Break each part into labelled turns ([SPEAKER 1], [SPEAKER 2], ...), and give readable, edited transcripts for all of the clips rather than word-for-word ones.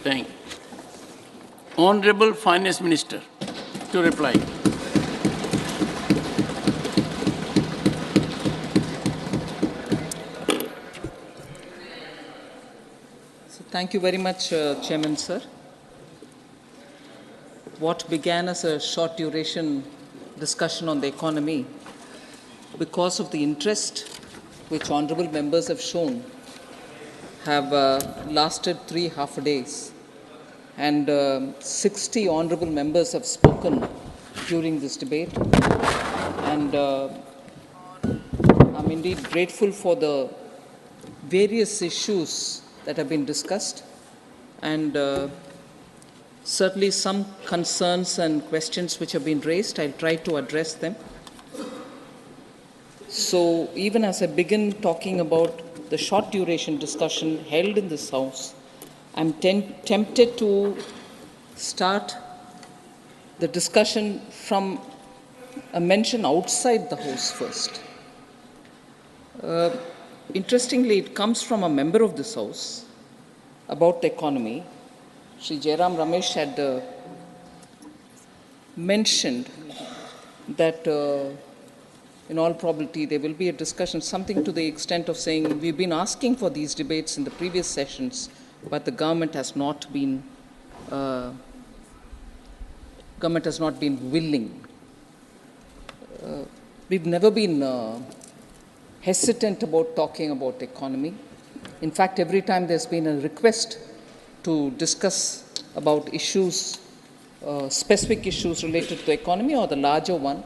[SPEAKER 1] Thank you. Honorable Finance Minister to reply.
[SPEAKER 2] So thank you very much, Chairman Sir. What began as a short duration discussion on the economy, because of the interest which honorable members have shown, have lasted 3 half days, and 60 honorable members have spoken during this debate, and I'm indeed grateful for the various issues that have been discussed, and certainly some concerns and questions which have been raised. I'll try to address them. So even as I begin talking about the short duration discussion held in this House, I'm tempted to start the discussion from a mention outside the House first. Interestingly, it comes from a member of this House about the economy. Shri Jairam Ramesh had mentioned that in all probability there will be a discussion, something to the extent of saying we've been asking for these debates in the previous sessions, but the government has not been willing. We've never been hesitant about talking about the economy. In fact, every time there's been a request to discuss about issues, specific issues related to the economy or the larger one,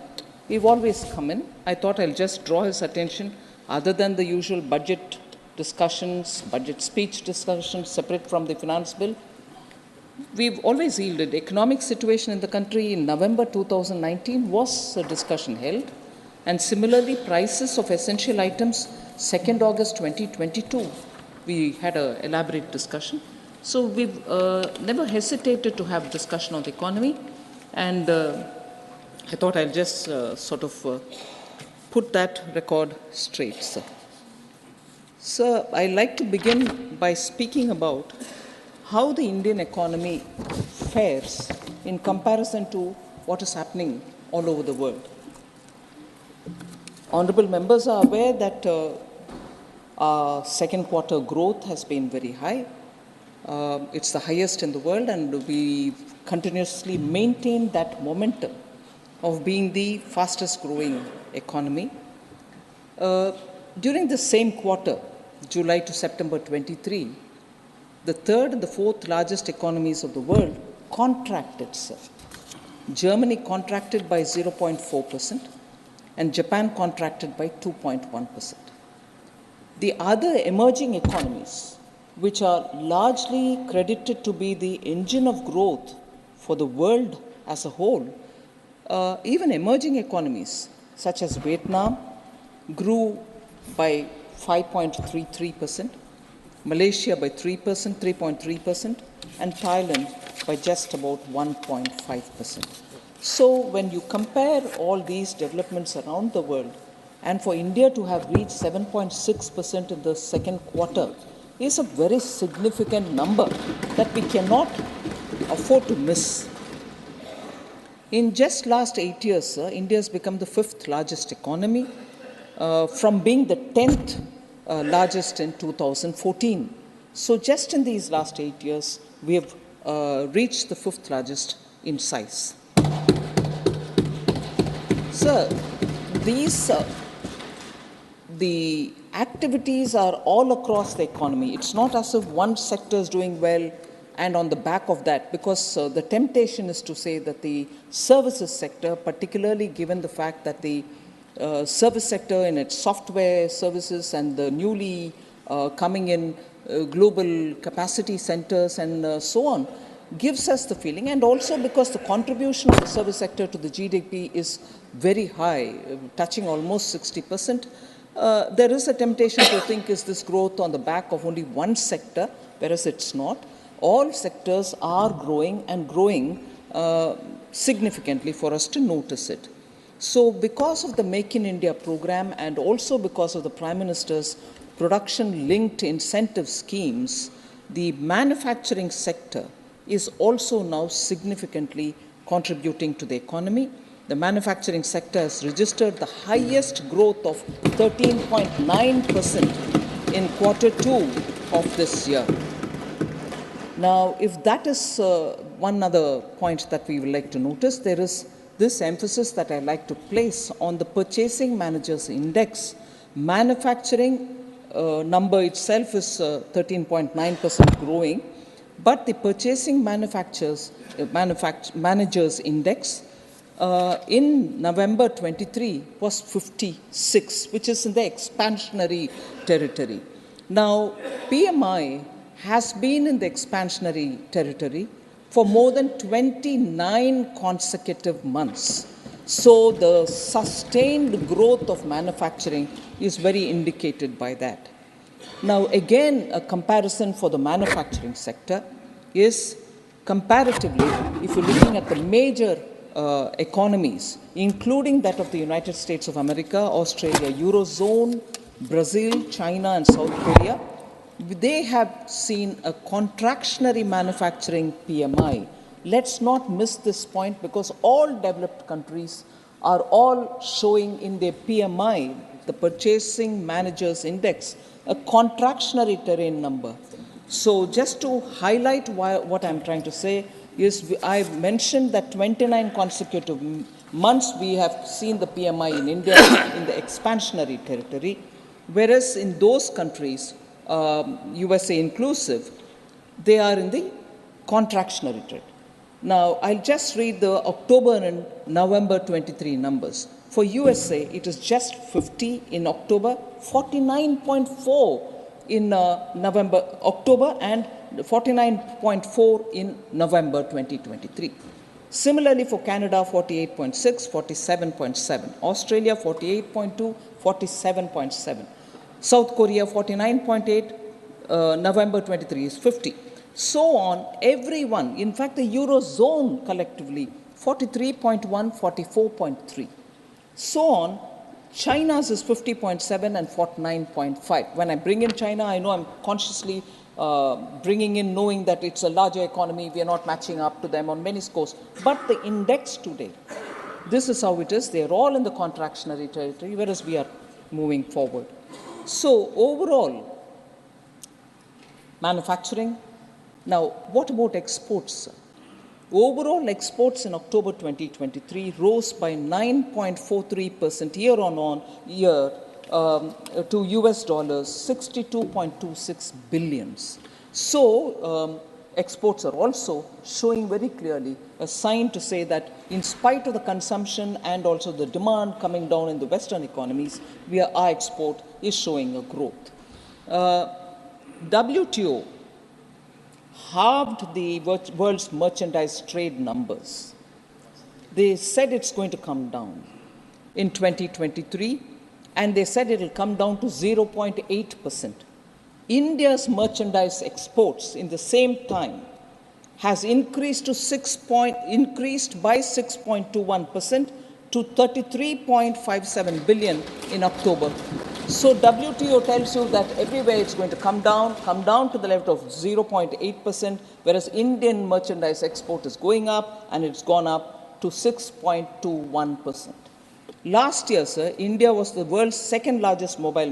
[SPEAKER 2] we've always come in. I thought I'll just draw his attention, other than the usual budget discussions, budget speech discussions separate from the finance bill, we've always yielded. Economic situation in the country in November 2019 was a discussion held, and similarly prices of essential items 2nd August 2022, we had an elaborate discussion. So we've never hesitated to have discussion on the economy, and I thought I'll just sort of put that record straight, sir. Sir, I'd like to begin by speaking about how the Indian economy fares in comparison to what is happening all over the world. Honorable members are aware that our second quarter growth has been very high. It's the highest in the world, and we continuously maintain that momentum of being the fastest growing economy. During the same quarter, July to September 23, the third and the fourth largest economies of the world contracted, sir. Germany contracted by 0.4%, and Japan contracted by 2.1%. The other emerging economies, which are largely credited to be the engine of growth for the world as a whole, even emerging economies such as Vietnam grew by 5.33%, Malaysia by 3.3%, and Thailand by just about 1.5%. So when you compare all these developments around the world, and for India to have reached 7.6% in the second quarter is a very significant number that we cannot afford to miss. In just last 8 years, sir, India has become the 5th largest economy, from being the 10th largest in 2014. So just in these last 8 years, we have reached the 5th largest in size. Sir, the activities are all across the economy. It's not as if one sector is doing well and on the back of that, because the temptation is to say that the services sector, particularly given the fact that the service sector in its software services and the newly coming in global capacity centers and so on, gives us the feeling, and also because the contribution of the service sector to the GDP is very high, touching almost 60%, there is a temptation to think, is this growth on the back of only one sector, whereas it's not. All sectors are growing, and growing significantly for us to notice it. So because of the Make in India program, and also because of the Prime Minister's production-linked incentive schemes, the manufacturing sector is also now significantly contributing to the economy. The manufacturing sector has registered the highest growth of 13.9% in Q2 of this year. Now, if that is one other point that we would like to notice, there is this emphasis that I like to place on the Purchasing Managers Index. Manufacturing number itself is 13.9% growing, but the Purchasing Managers Index in November 23 was 56, which is in the expansionary territory. Now, PMI has been in the expansionary territory for more than 29 consecutive months. So the sustained growth of manufacturing is very indicated by that. Now, again, a comparison for the manufacturing sector is comparatively, if you're looking at the major economies, including that of the United States of America, Australia, Eurozone, Brazil, China, and South Korea, they have seen a contractionary manufacturing PMI. Let's not miss this point, because all developed countries are all showing in their PMI, the Purchasing Managers Index, a contractionary terrain number. So just to highlight what I'm trying to say is, I've mentioned that 29 consecutive months we have seen the PMI in India in the expansionary territory, whereas in those countries, USA inclusive, they are in the contractionary trend. Now, I'll just read the October and November 23 numbers. For USA, it is just 50 in October, 49.4 in October, and 49.4 in November 2023. Similarly, for Canada, 48.6, 47.7. Australia, 48.2, 47.7. South Korea, 49.8, November 23 is 50. So on, everyone, in fact, the Eurozone collectively, 43.1, 44.3. So on, China's is 50.7 and 49.5. When I bring in China, I know I'm consciously bringing in, knowing that it's a larger economy, we are not matching up to them on many scores. But the index today, this is how it is. They're all in the contractionary territory, whereas we are moving forward. So overall, manufacturing. Now, what about exports? Overall exports in October 2023 rose by 9.43% year on year to US dollars 62.26 billions. So exports are also showing very clearly a sign to say that in spite of the consumption and also the demand coming down in the Western economies, our export is showing a growth. WTO halved the world's merchandise trade numbers. They said it's going to come down in 2023, and they said it will come down to 0.8%. India's merchandise exports in the same time has increased by 6.21% to 33.57 billion in October. So WTO tells you that everywhere it's going to come down to the level of 0.8%, whereas Indian merchandise export is going up, and it's gone up to 6.21%. Last year, sir, India was the world's second largest mobile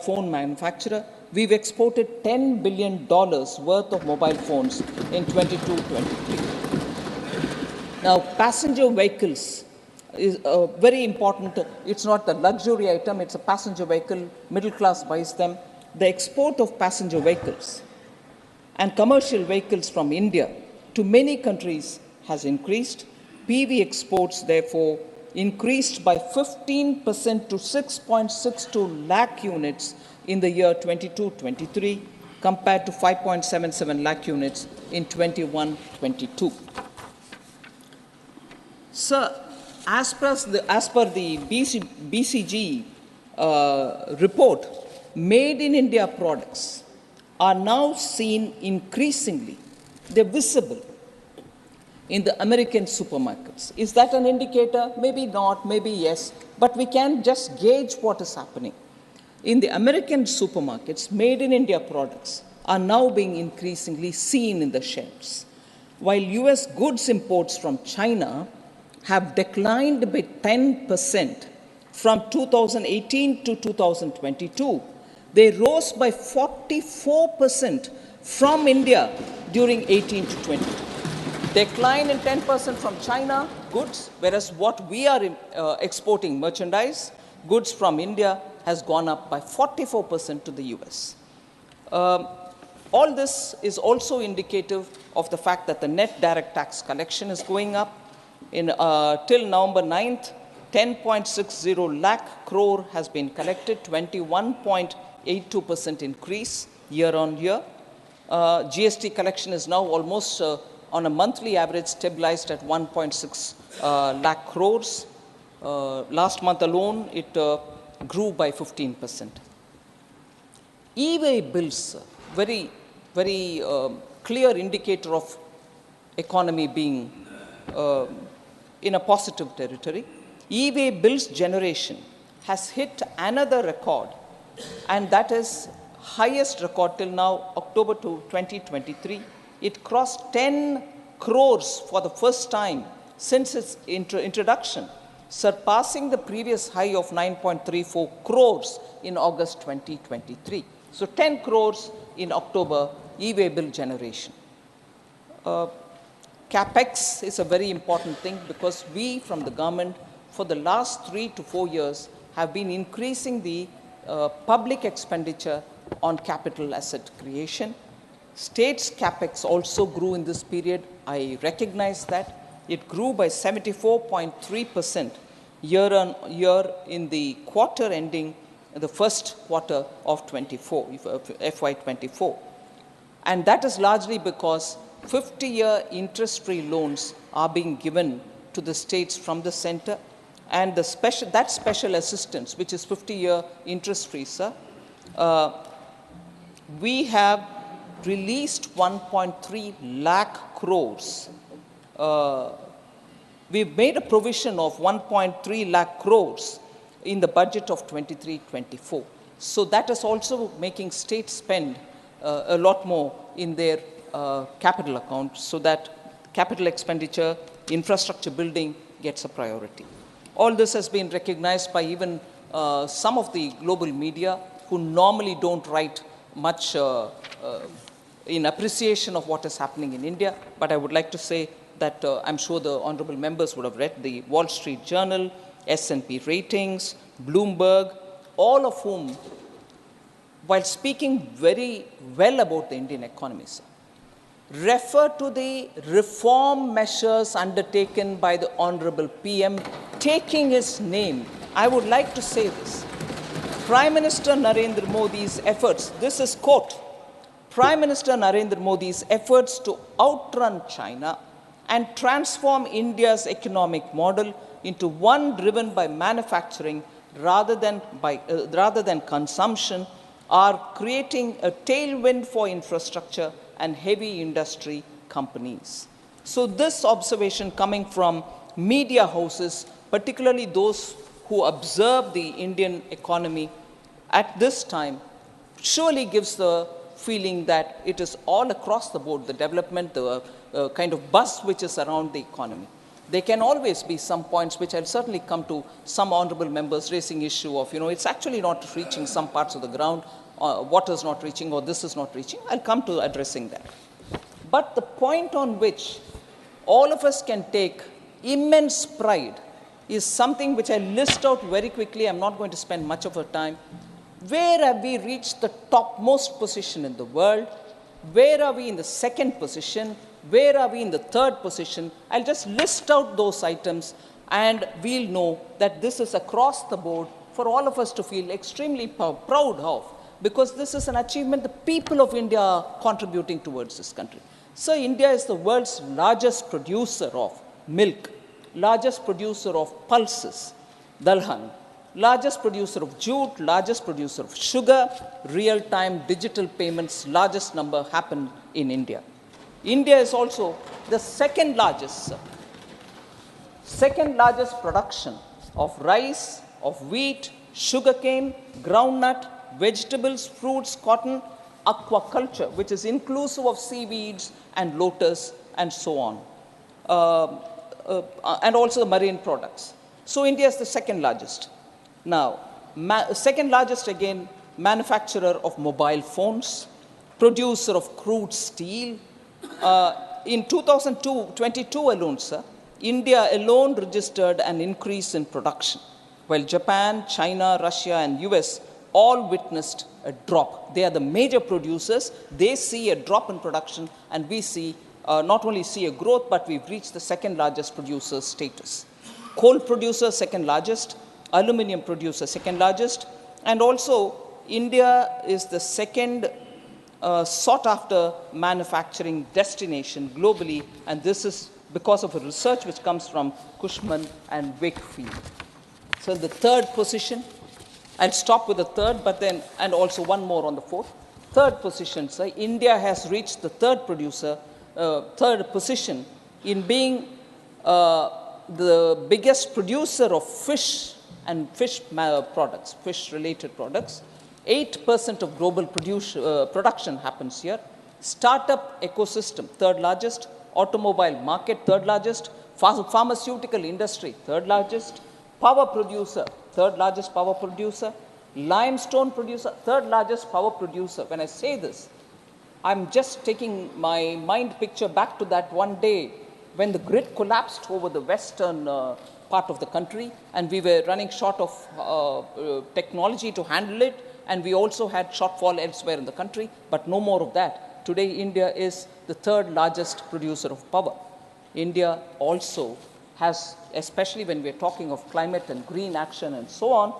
[SPEAKER 2] phone manufacturer. We've exported $10 billion worth of mobile phones in 22-23. Now, passenger vehicles is very important. It's not the luxury item, it's a passenger vehicle. Middle class buys them. The export of passenger vehicles and commercial vehicles from India to many countries has increased. PV exports, therefore, increased by 15% to 6.62 lakh units in the year 22-23, compared to 5.77 lakh units in 21-22. Sir, as per the BCG report, made in India products are now seen increasingly. They're visible in the American supermarkets. Is that an indicator? Maybe not, maybe yes, but we can just gauge what is happening. In the American supermarkets, made in India products are now being increasingly seen in the shelves, while US goods imports from China have declined by 10% from 2018 to 2022. They rose by 44% from India during 18 to 20. Decline in 10% from China goods, whereas what we are exporting merchandise, goods from India, has gone up by 44% to the US. All this is also indicative of the fact that the net direct tax collection is going up. Till November 9th, 10.60 lakh crore has been collected, 21.82% increase year on year. GST collection is now almost on a monthly average stabilized at 1.6 lakh crores. Last month alone, it grew by 15%. E-way bills, very clear indicator of economy being in a positive territory. E-way bills generation has hit another record, and that is highest record till now, October 2023. It crossed 10 crores for the first time since its introduction, surpassing the previous high of 9.34 crores in August 2023. So 10 crores in October e-way bill generation. CapEx is a very important thing because we from the government for the last 3 to 4 years have been increasing the public expenditure on capital asset creation. States CapEx also grew in this period. I recognize that. It grew by 74.3% year on year in the quarter ending the first quarter of FY24. And that is largely because 50-year interest-free loans are being given to the states from the center, and that special assistance, which is 50-year interest-free, sir, we have released 1.3 lakh crores. We've made a provision of 1.3 lakh crores in the budget of 23-24. So that is also making states spend a lot more in their capital account so that capital expenditure, infrastructure building gets a priority. All this has been recognized by even some of the global media who normally don't write much in appreciation of what is happening in India. But I would like to say that I'm sure the honorable members would have read the Wall Street Journal, S&P Ratings, Bloomberg, all of whom, while speaking very well about the Indian economy, sir, refer to the reform measures undertaken by the honorable PM, taking his name. I would like to say this. Prime Minister Narendra Modi's efforts, this is quote, Prime Minister Narendra Modi's efforts to outrun China and transform India's economic model into one driven by manufacturing rather than consumption are creating a tailwind for infrastructure and heavy industry companies. So this observation coming from media houses, particularly those who observe the Indian economy at this time, surely gives the feeling that it is all across the board, the development, the kind of buzz which is around the economy. There can always be some points which I'll certainly come to, some honorable members raising issue of, it's actually not reaching some parts of the ground, water is not reaching or this is not reaching. I'll come to addressing that. But the point on which all of us can take immense pride is something which I list out very quickly. I'm not going to spend much of our time. Where have we reached the topmost position in the world? Where are we in the second position? Where are we in the third position? I'll just list out those items and we'll know that this is across the board for all of us to feel extremely proud of, because this is an achievement the people of India are contributing towards this country. So India is the world's largest producer of milk, largest producer of pulses, dalhan, largest producer of jute, largest producer of sugar, real-time digital payments, largest number happen in India. India is also the second largest production of rice, of wheat, sugarcane, groundnut, vegetables, fruits, cotton, aquaculture, which is inclusive of seaweeds and lotus and so on, and also marine products. So India is the second largest. Now, second largest again, manufacturer of mobile phones, producer of crude steel. In 2022 alone, sir, India alone registered an increase in production, while Japan, China, Russia, and US all witnessed a drop. They are the major producers. They see a drop in production, and we see not only see a growth, but we've reached the second largest producer status. Coal producer, second largest. Aluminium producer, second largest. And also, India is the second sought after manufacturing destination globally, and this is because of a research which comes from Cushman and Wakefield. So the third position, I'll stop with the third, but then, and also one more on the fourth. Third position, sir, India has reached the third position in being the biggest producer of fish and fish products, fish-related products. 8% of global production happens here. Startup ecosystem, third largest. Automobile market, third largest. Pharmaceutical industry, third largest. Power producer, third largest power producer. Limestone producer, third largest power producer. When I say this, I'm just taking my mind picture back to that one day when the grid collapsed over the western part of the country, and we were running short of technology to handle it, and we also had shortfall elsewhere in the country, but no more of that. Today, India is the third largest producer of power. India also has, especially when we're talking of climate and green action and so on,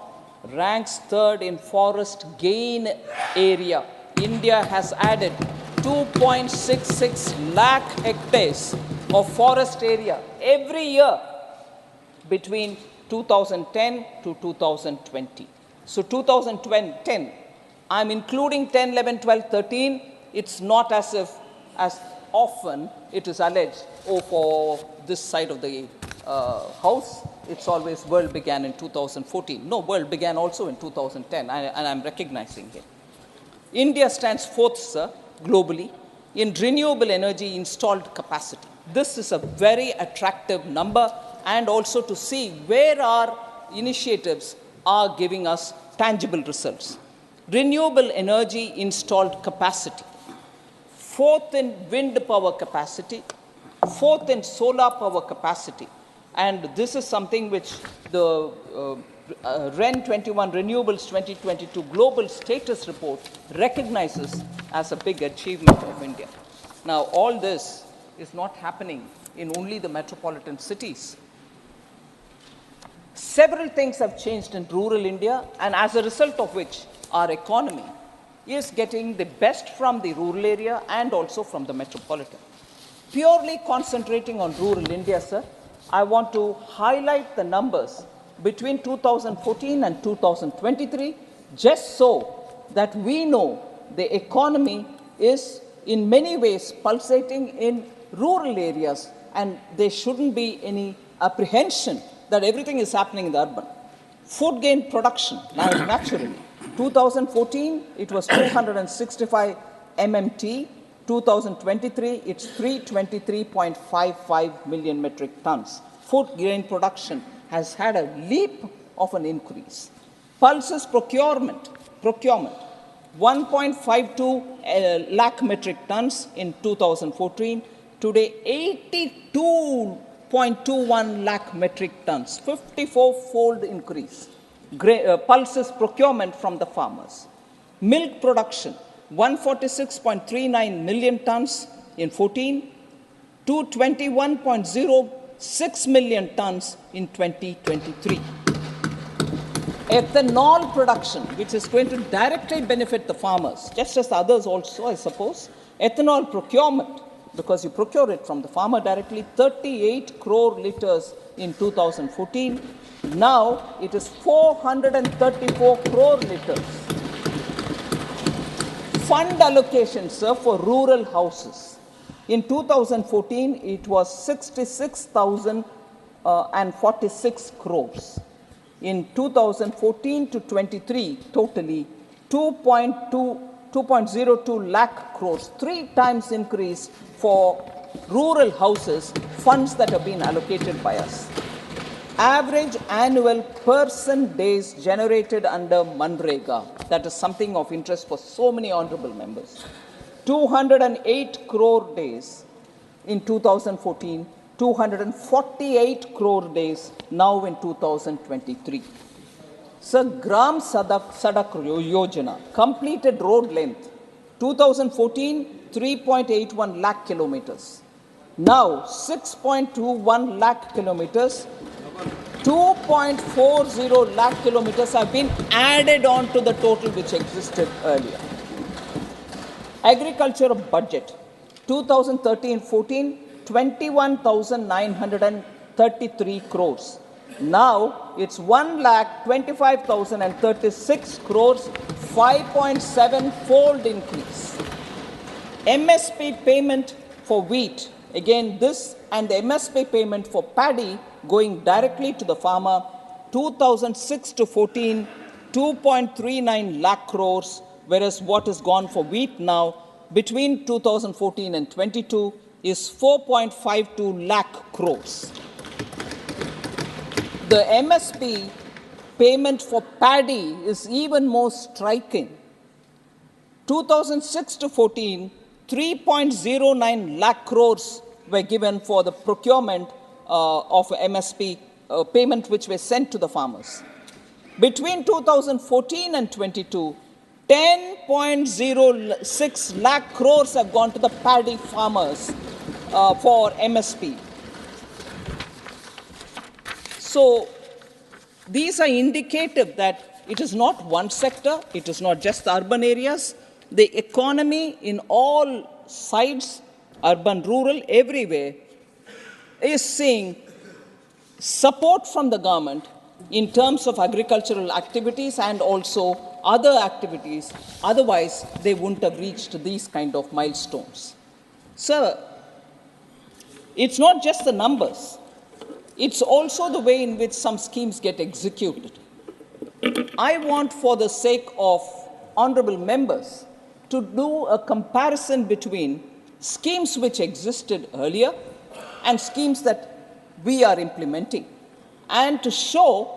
[SPEAKER 2] ranks third in forest gain area. India has added 2.66 lakh hectares of forest area every year between 2010 to 2020. So 2010, I'm including 10, 11, 12, 13. It's not as if, as often it is alleged, oh, for this side of the house, it's always world began in 2014. No, world began also in 2010, and I'm recognizing it. India stands fourth, sir, globally in renewable energy installed capacity. This is a very attractive number, and also to see where our initiatives are giving us tangible results. Renewable energy installed capacity, fourth in wind power capacity, fourth in solar power capacity. And this is something which the REN 21, Renewables 2022 Global Status Report recognizes as a big achievement of India. Now, all this is not happening in only the metropolitan cities. Several things have changed in rural India, and as a result of which, our economy is getting the best from the rural area and also from the metropolitan. Purely concentrating on rural India, sir, I want to highlight the numbers between 2014 and 2023, just so that we know the economy is in many ways pulsating in rural areas, and there shouldn't be any apprehension that everything is happening in the urban. Food grain production, naturally. 2014, it was 265 MMT. 2023, it's 323.55 million metric tons. Food grain production has had a leap of an increase. Pulses procurement, 1.52 lakh metric tons in 2014. Today, 82.21 lakh metric tons, 54-fold increase. Pulses procurement from the farmers. Milk production, 146.39 million tons in 14 to 21.06 million tons in 2023. Ethanol production, which is going to directly benefit the farmers, just as others also, I suppose. Ethanol procurement, because you procure it from the farmer directly, 38 crore liters in 2014. Now it is 434 crore liters. Fund allocation, sir, for rural houses. In 2014, it was 66,046 crores. In 2014 to 23, totally 2.02 lakh crores, 3 times increase for rural houses, funds that have been allocated by us. Average annual person days generated under Manrega, that is something of interest for so many honorable members. 208 crore days in 2014, 248 crore days now in 2023. Sir, Gram Sadak Yojana, completed road length, 2014, 3.81 lakh kilometers. Now, 6.21 lakh kilometers, 2.40 lakh kilometers have been added on to the total which existed earlier. Agriculture budget, 2013-14, 21,933 crores. Now it's 1,25,036 crores, 5.7-fold increase. MSP payment for wheat, again this and the MSP payment for paddy going directly to the farmer, 2006 to 14, 2.39 lakh crores, whereas what is gone for wheat now between 2014 and 22 is 4.52 lakh crores. The MSP payment for paddy is even more striking. 2006 to 14, 3.09 lakh crores were given for the procurement of MSP payment which were sent to the farmers. Between 2014 and 22, 10.06 lakh crores have gone to the paddy farmers for MSP. So these are indicative that it is not one sector, it is not just the urban areas. The economy in all sides, urban, rural, everywhere, is seeing support from the government in terms of agricultural activities and also other activities. Otherwise, they wouldn't have reached these kind of milestones. Sir, it's not just the numbers. It's also the way in which some schemes get executed. I want, for the sake of honorable members, to do a comparison between schemes which existed earlier and schemes that we are implementing, and to show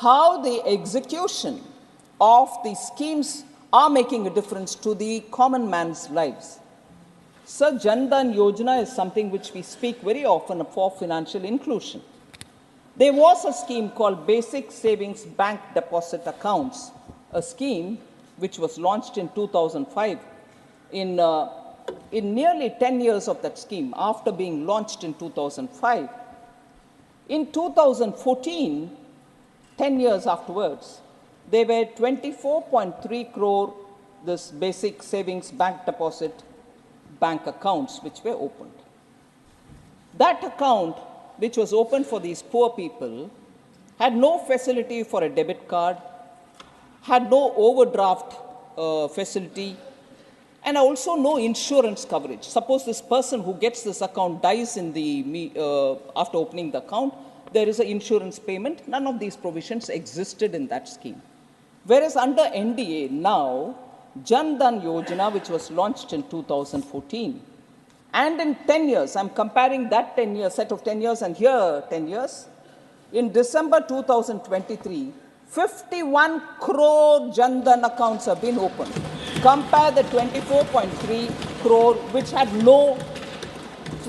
[SPEAKER 2] how the execution of these schemes are making a difference to the common man's lives. Sir, Jan Dhan Yojana is something which we speak very often for financial inclusion. There was a scheme called Basic Savings Bank Deposit Accounts, a scheme which was launched in 2005. In nearly 10 years of that scheme, after being launched in 2005, in 2014, 10 years afterwards, there were 24.3 crore this Basic Savings Bank Deposit bank accounts which were opened. That account, which was opened for these poor people, had no facility for a debit card, had no overdraft facility, and also no insurance coverage. Suppose this person who gets this account dies in after opening the account, there is an insurance payment. None of these provisions existed in that scheme. Whereas under NDA now, Jan Dhan Yojana, which was launched in 2014, and in 10 years, I'm comparing that 10-year set of 10 years and here 10 years, in December 2023, 51 crore Jan Dhan accounts have been opened. Compare the 24.3 crore, which had no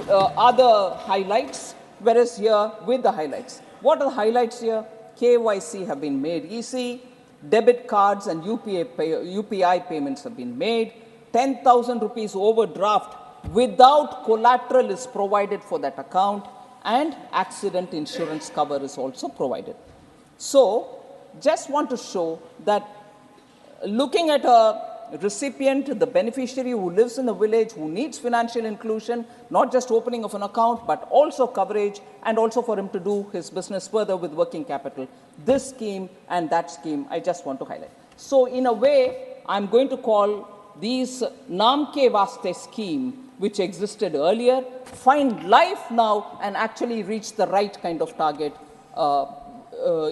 [SPEAKER 2] other highlights, whereas here with the highlights. What are the highlights here? KYC have been made easy, debit cards and UPI payments have been made, 10,000 rupees overdraft without collateral is provided for that account, and accident insurance cover is also provided. So, just want to show that looking at a recipient, the beneficiary who lives in the village, who needs financial inclusion, not just opening of an account, but also coverage, and also for him to do his business further with working capital. This scheme and that scheme, I just want to highlight. So in a way, I'm going to call these Naam Ke Vaste scheme, which existed earlier, find life now and actually reach the right kind of target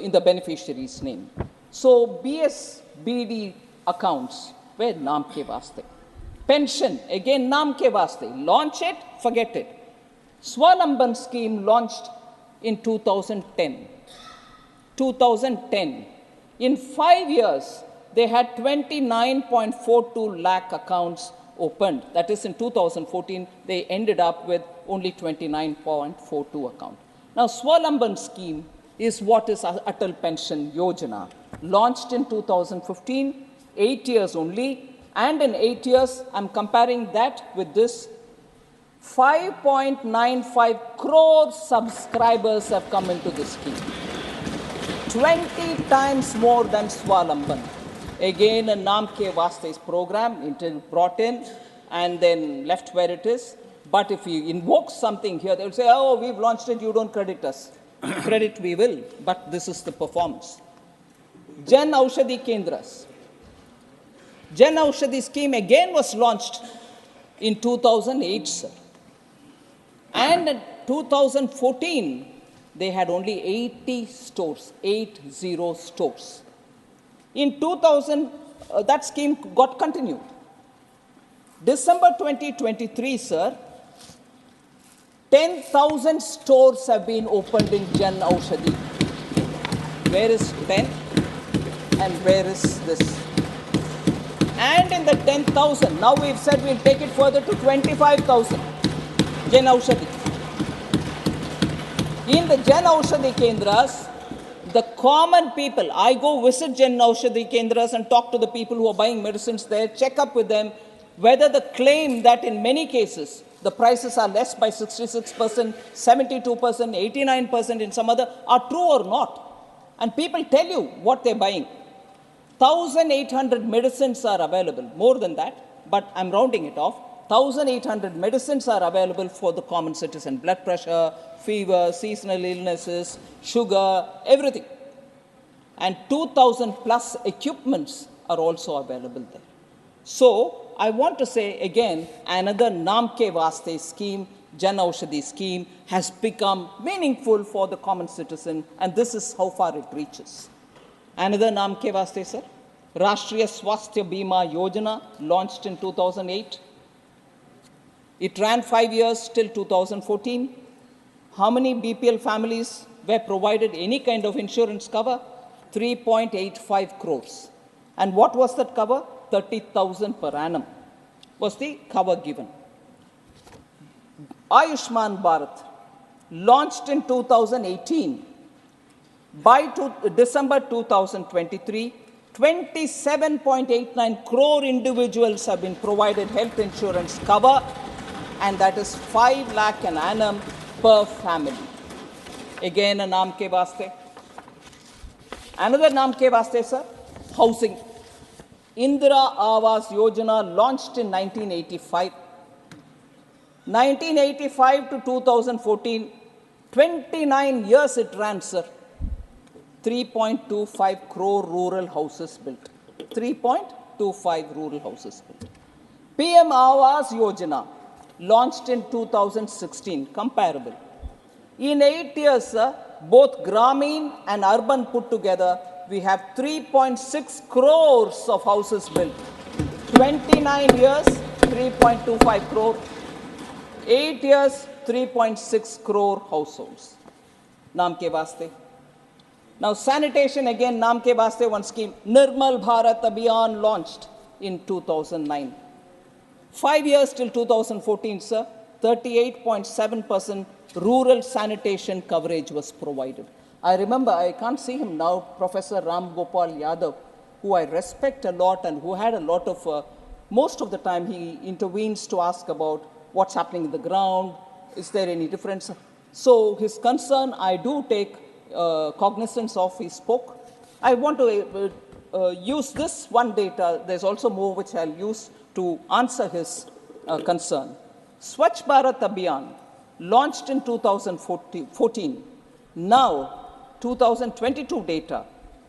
[SPEAKER 2] in the beneficiary's name. So BSBD accounts were naam ke vaste. Pension, again naam ke vaste. Launch it, forget it. Swalamban scheme launched in 2010. 2010. In 5 years, they had 29.42 lakh accounts opened. That is, in 2014, they ended up with only 29.42 accounts. Now, Swalamban scheme is what is Atal Pension Yojana, launched in 2015, 8 years only, and in 8 years, I'm comparing that with this, 5.95 crore subscribers have come into this scheme. 20 times more than Swalamban. Again, a Naam Ke Vaste's program, brought in and then left where it is. But if you invoke something here, they'll say, oh, we've launched it, you don't credit us. Credit we will, but this is the performance. Jan Aushadhi Kendras. Jan Aushadhi scheme again was launched in 2008, sir. And in 2014, they had only 80 stores, 80 stores. In 2000, that scheme got continued. December 2023, sir, 10,000 stores have been opened in Jan Aushadhi. Where is 10 and where is this? And in the 10,000, now we've said we'll take it further to 25,000 Jan Aushadhi. In the Jan Aushadhi Kendras, the common people, I go visit Jan Aushadhi Kendras and talk to the people who are buying medicines there, check up with them, whether the claim that in many cases the prices are less by 66%, 72%, 89% in some other are true or not. And people tell you what they're buying. 1,800 medicines are available, more than that, but I'm rounding it off. 1,800 medicines are available for the common citizen. Blood pressure, fever, seasonal illnesses, sugar, everything. And 2,000 plus equipments are also available there. So, I want to say again, another Naam Ke Vaste scheme, Jan Aushadhi scheme, has become meaningful for the common citizen, and this is how far it reaches. Another Naam Ke Vaste, sir, Rashtriya Swasthya Bima Yojana, launched in 2008. It ran 5 years till 2014. How many BPL families were provided any kind of insurance cover? 3.85 crores. And what was that cover? 30,000 per annum was the cover given. Ayushman Bharat, launched in 2018. By December 2023, 27.89 crore individuals have been provided health insurance cover, and that is 5 lakh an annum per family. Again, a Naam Ke Vaste. Another Naam Ke Vaste, sir, housing. Indira Awas Yojana, launched in 1985. 1985 to 2014, 29 years it ran, sir. 3.25 crore rural houses built. 3.25 rural houses built. PM Awas Yojana, launched in 2016, comparable. In 8 years, sir, both Grameen and urban put together, we have 3.6 crores of houses built. 29 years, 3.25 crore. 8 years, 3.6 crore households. Naam Ke Vaste. Now, sanitation, again, Naam Ke Vaste, one scheme. Nirmal Bharat Abhiyan, launched in 2009. 5 years till 2014, sir, 38.7% rural sanitation coverage was provided. I remember, I can't see him now, Professor Ram Gopal Yadav, who I respect a lot and who had a lot of, most of the time he intervenes to ask about what's happening in the ground, is there any difference? So his concern, I do take cognizance of, he spoke. I want to use this one data, there's also more which I'll use to answer his concern. Swachh Bharat Abhiyan, launched in 2014. Now, 2022 data,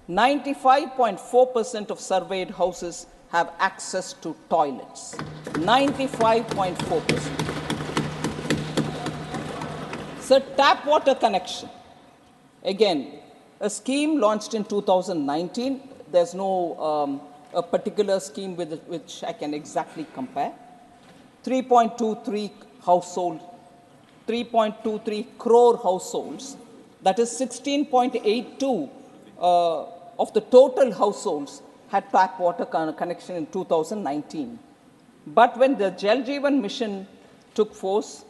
[SPEAKER 2] 95.4% of surveyed houses have access to toilets. 95.4%. So, tap water connection. Again, A scheme launched in 2019. There's no a particular scheme with which I can exactly compare. 3.23 household, 3.23 crore households, that is 16.82 of the total households had tap water connection in 2019. But when the Jal Jeevan mission took force,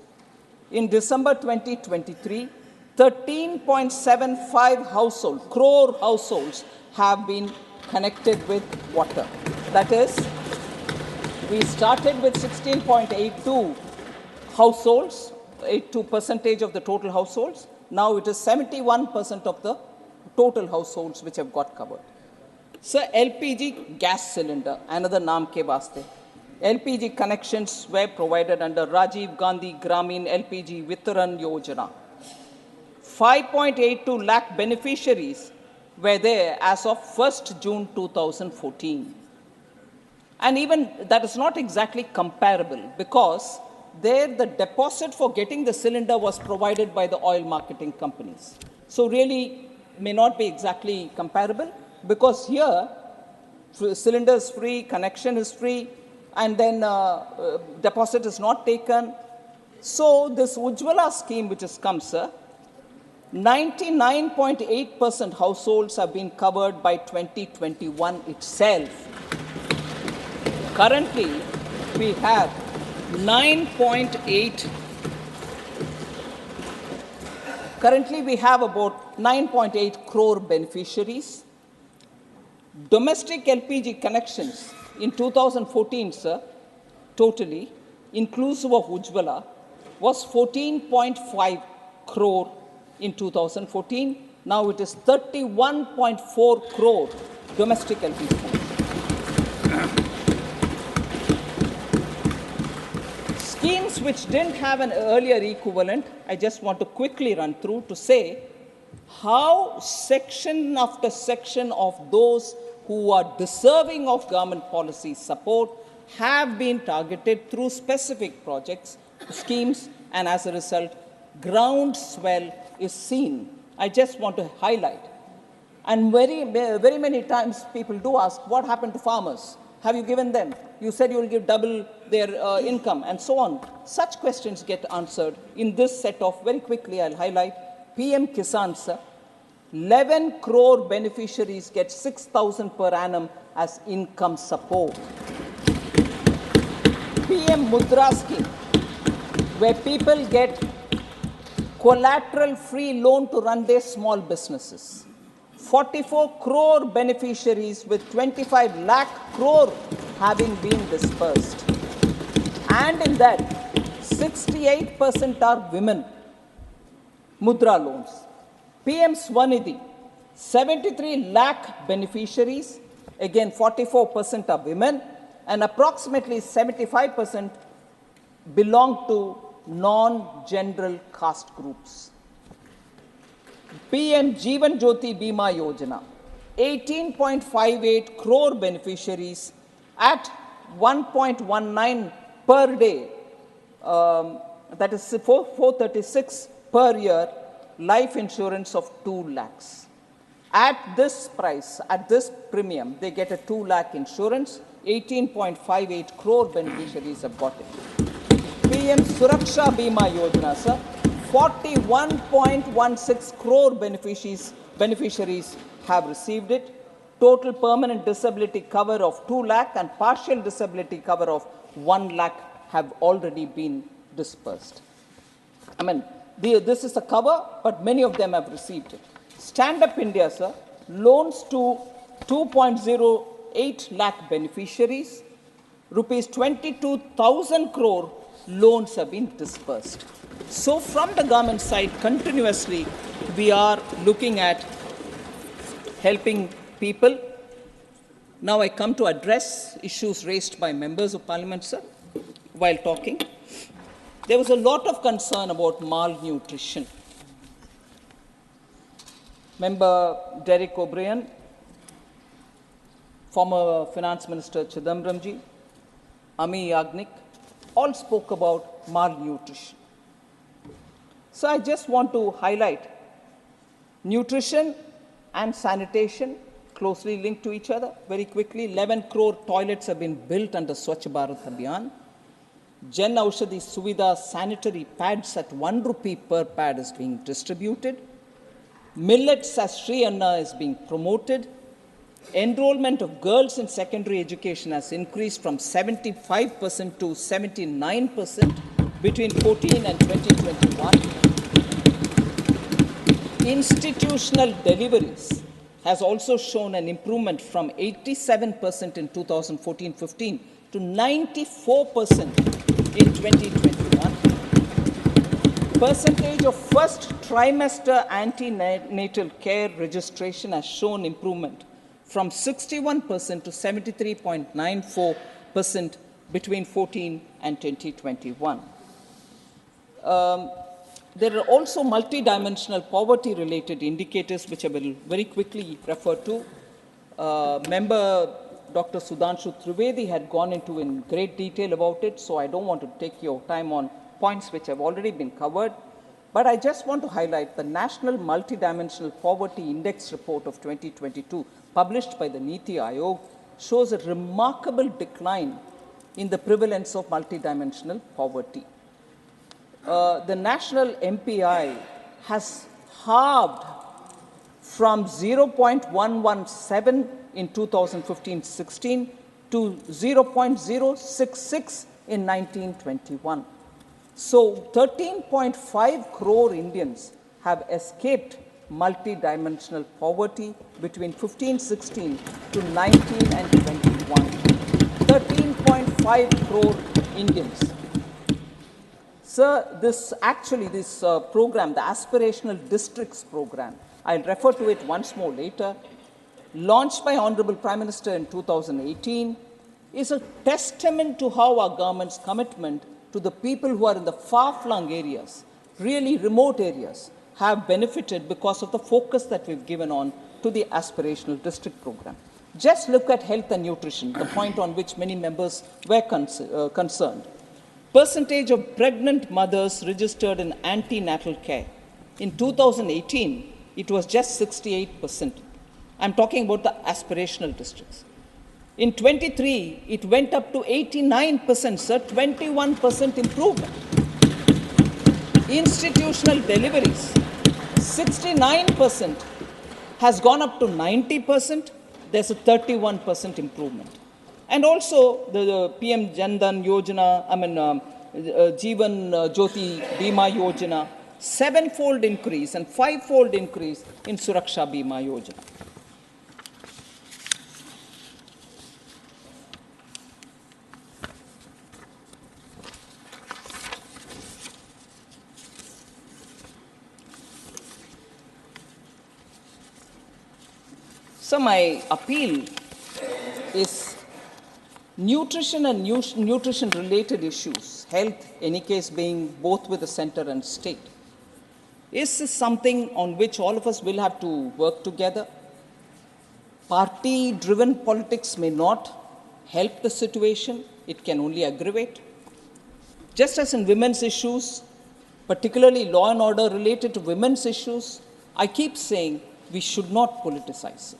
[SPEAKER 2] in December 2023, 13.75 crore households have been connected with water. That is, we started with 16.82 households, 82% of the total households. Now it is 71% of the total households which have got covered. So LPG gas cylinder, another naam ke vaste. LPG connections were provided under Rajiv Gandhi Gramin LPG Vitaran Yojana. 5.82 lakh beneficiaries were there as of 1st June 2014. And even that is not exactly comparable, because there the deposit for getting the cylinder was provided by the oil marketing companies. So really may not be exactly comparable, because here cylinder is free, connection is free, and then deposit is not taken. So this Ujjwala scheme which has come, sir, 99.8% households have been covered by 2021 itself. Currently, we have 9.8. Currently, we have about 9.8 crore beneficiaries. Domestic LPG connections in 2014, sir, totally, inclusive of Ujjwala, was 14.5 crore in 2014. Now it is 31.4 crore domestic LPG connections. Schemes which didn't have an earlier equivalent, I just want to quickly run through to say how section after section of those who are deserving of government policy support have been targeted through specific projects, schemes, and as a result, groundswell is seen. I just want to highlight. And very many times people do ask, what happened to farmers? Have you given them? You said you will give double their income, and so on. Such questions get answered in this set of, very quickly I'll highlight, PM Kisan, sir. 11 crore beneficiaries get 6,000 per annum as income support. PM Mudra scheme, where people get collateral-free loan to run their small businesses. 44 crore beneficiaries with 25 lakh crore having been dispersed. And in that, 68% are women. Mudra loans. PM Swanidhi, 73 lakh beneficiaries, again 44% are women, and approximately 75% belong to non-general caste groups. PM Jeevan Jyoti Bima Yojana, 18.58 crore beneficiaries at 1.19 per day, that is 436 per year, life insurance of 2 lakhs. At this price, at this premium, they get a 2 lakh insurance. 18.58 crore beneficiaries have got it. PM Suraksha Bima Yojana, sir, 41.16 crore beneficiaries have received it. Total permanent disability cover of 2 lakh and partial disability cover of 1 lakh have already been dispersed. I mean, this is a cover, but many of them have received it. Stand Up India, sir, loans to 2.08 lakh beneficiaries, rupees 22,000 crore loans have been dispersed. So from the government side, continuously, we are looking at helping people. Now I come to address issues raised by members of parliament, sir, while talking. There was a lot of concern about malnutrition. Member Derek O'Brien, former Finance Minister Chidambaramji, Ami Yagnik, all spoke about malnutrition. So I just want to highlight nutrition and sanitation, closely linked to each other. Very quickly, 11 crore toilets have been built under Swachh Bharat Abhiyan. Jan Aushadhi Suvidha sanitary pads at 1 rupee per pad is being distributed. Millets as Sri Anna is being promoted. Enrollment of girls in secondary education has increased from 75% to 79% between 14 and 2021. Institutional deliveries has also shown an improvement from 87% in 2014-15 to 94% in 2021. Percentage of first trimester antenatal care registration has shown improvement from 61% to 73.94% between 14 and 2021. There are also multidimensional poverty-related indicators which I will very quickly refer to. Member Dr. Sudhanshu Trivedi had gone into in great detail about it, so I don't want to take your time on points which have already been covered. But I just want to highlight the National Multidimensional Poverty Index Report of 2022, published by the Niti Aayog, shows a remarkable decline in the prevalence of multidimensional poverty. The national MPI has halved from 0.117 in 2015-16 to 0.066 in 1921. So 13.5 crore Indians have escaped multidimensional poverty between 15-16 to 19 and 21. 13.5 crore Indians. Sir, this program, the Aspirational Districts program, I'll refer to it once more later, launched by Honorable Prime Minister in 2018, is a testament to how our government's commitment to the people who are in the far-flung areas, really remote areas, have benefited because of the focus that we've given on to the Aspirational District program. Just look at health and nutrition, the point on which many members were concerned. Percentage of pregnant mothers registered in antenatal care. In 2018, it was just 68%. I'm talking about the aspirational districts. In 23, it went up to 89%, sir, 21% improvement. Institutional deliveries, 69% has gone up to 90%. There's a 31% improvement. And also the PM Jandan Yojana, Jeevan Jyoti Bima Yojana, 7-fold increase and 5-fold increase in Suraksha Bima Yojana. So my appeal is nutrition and nutrition-related issues, health, any case being both with the center and state, is something on which all of us will have to work together. Party-driven politics may not help the situation. It can only aggravate. Just as in women's issues, particularly law and order related to women's issues, I keep saying we should not politicize it.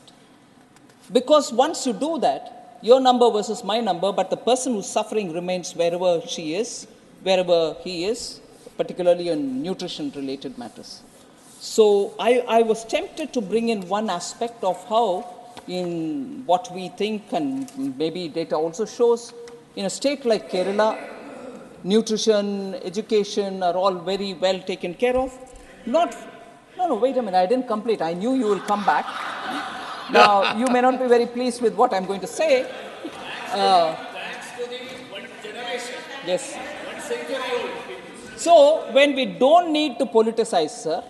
[SPEAKER 2] Because once you do that, your number versus my number, but the person who's suffering remains wherever she is, wherever he is, particularly in nutrition-related matters. So I was tempted to bring in one aspect of how, in what we think, and maybe data also shows, in a state like Kerala, nutrition, education are all very well taken care of. No, wait a minute, I didn't complete. I knew you will come back. Now, you may not be very pleased with what I'm going to say.
[SPEAKER 1] Thanks to the one generation.
[SPEAKER 2] Yes.
[SPEAKER 1] 1 century old people.
[SPEAKER 2] So, when we don't need to politicize, sir,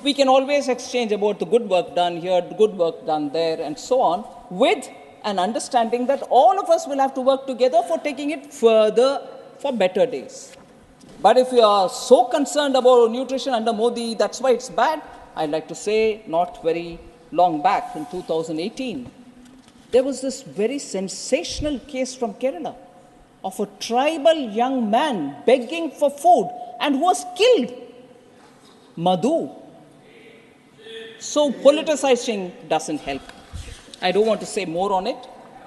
[SPEAKER 2] we can always exchange about the good work done here, the good work done there, and so on, with an understanding that all of us will have to work together for taking it further for better days. But if you are so concerned about nutrition under Modi, that's why it's bad, I'd like to say not very long back in 2018, there was this very sensational case from Kerala of a tribal young man begging for food and who was killed. Madhu. So politicizing doesn't help. I don't want to say more on it,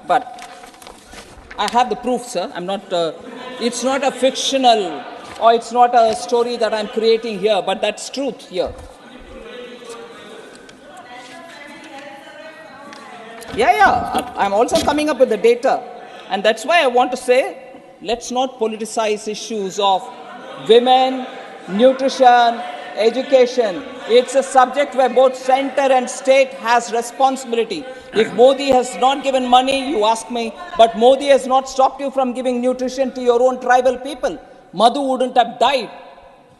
[SPEAKER 2] but I have the proof, sir. It's not a fictional or it's not a story that I'm creating here, but that's truth here. I'm also coming up with the data. And that's why I want to say, let's not politicize issues of women, nutrition, education. It's a subject where both center and state has responsibility. If Modi has not given money, you ask me, but Modi has not stopped you from giving nutrition to your own tribal people. Madhu wouldn't have died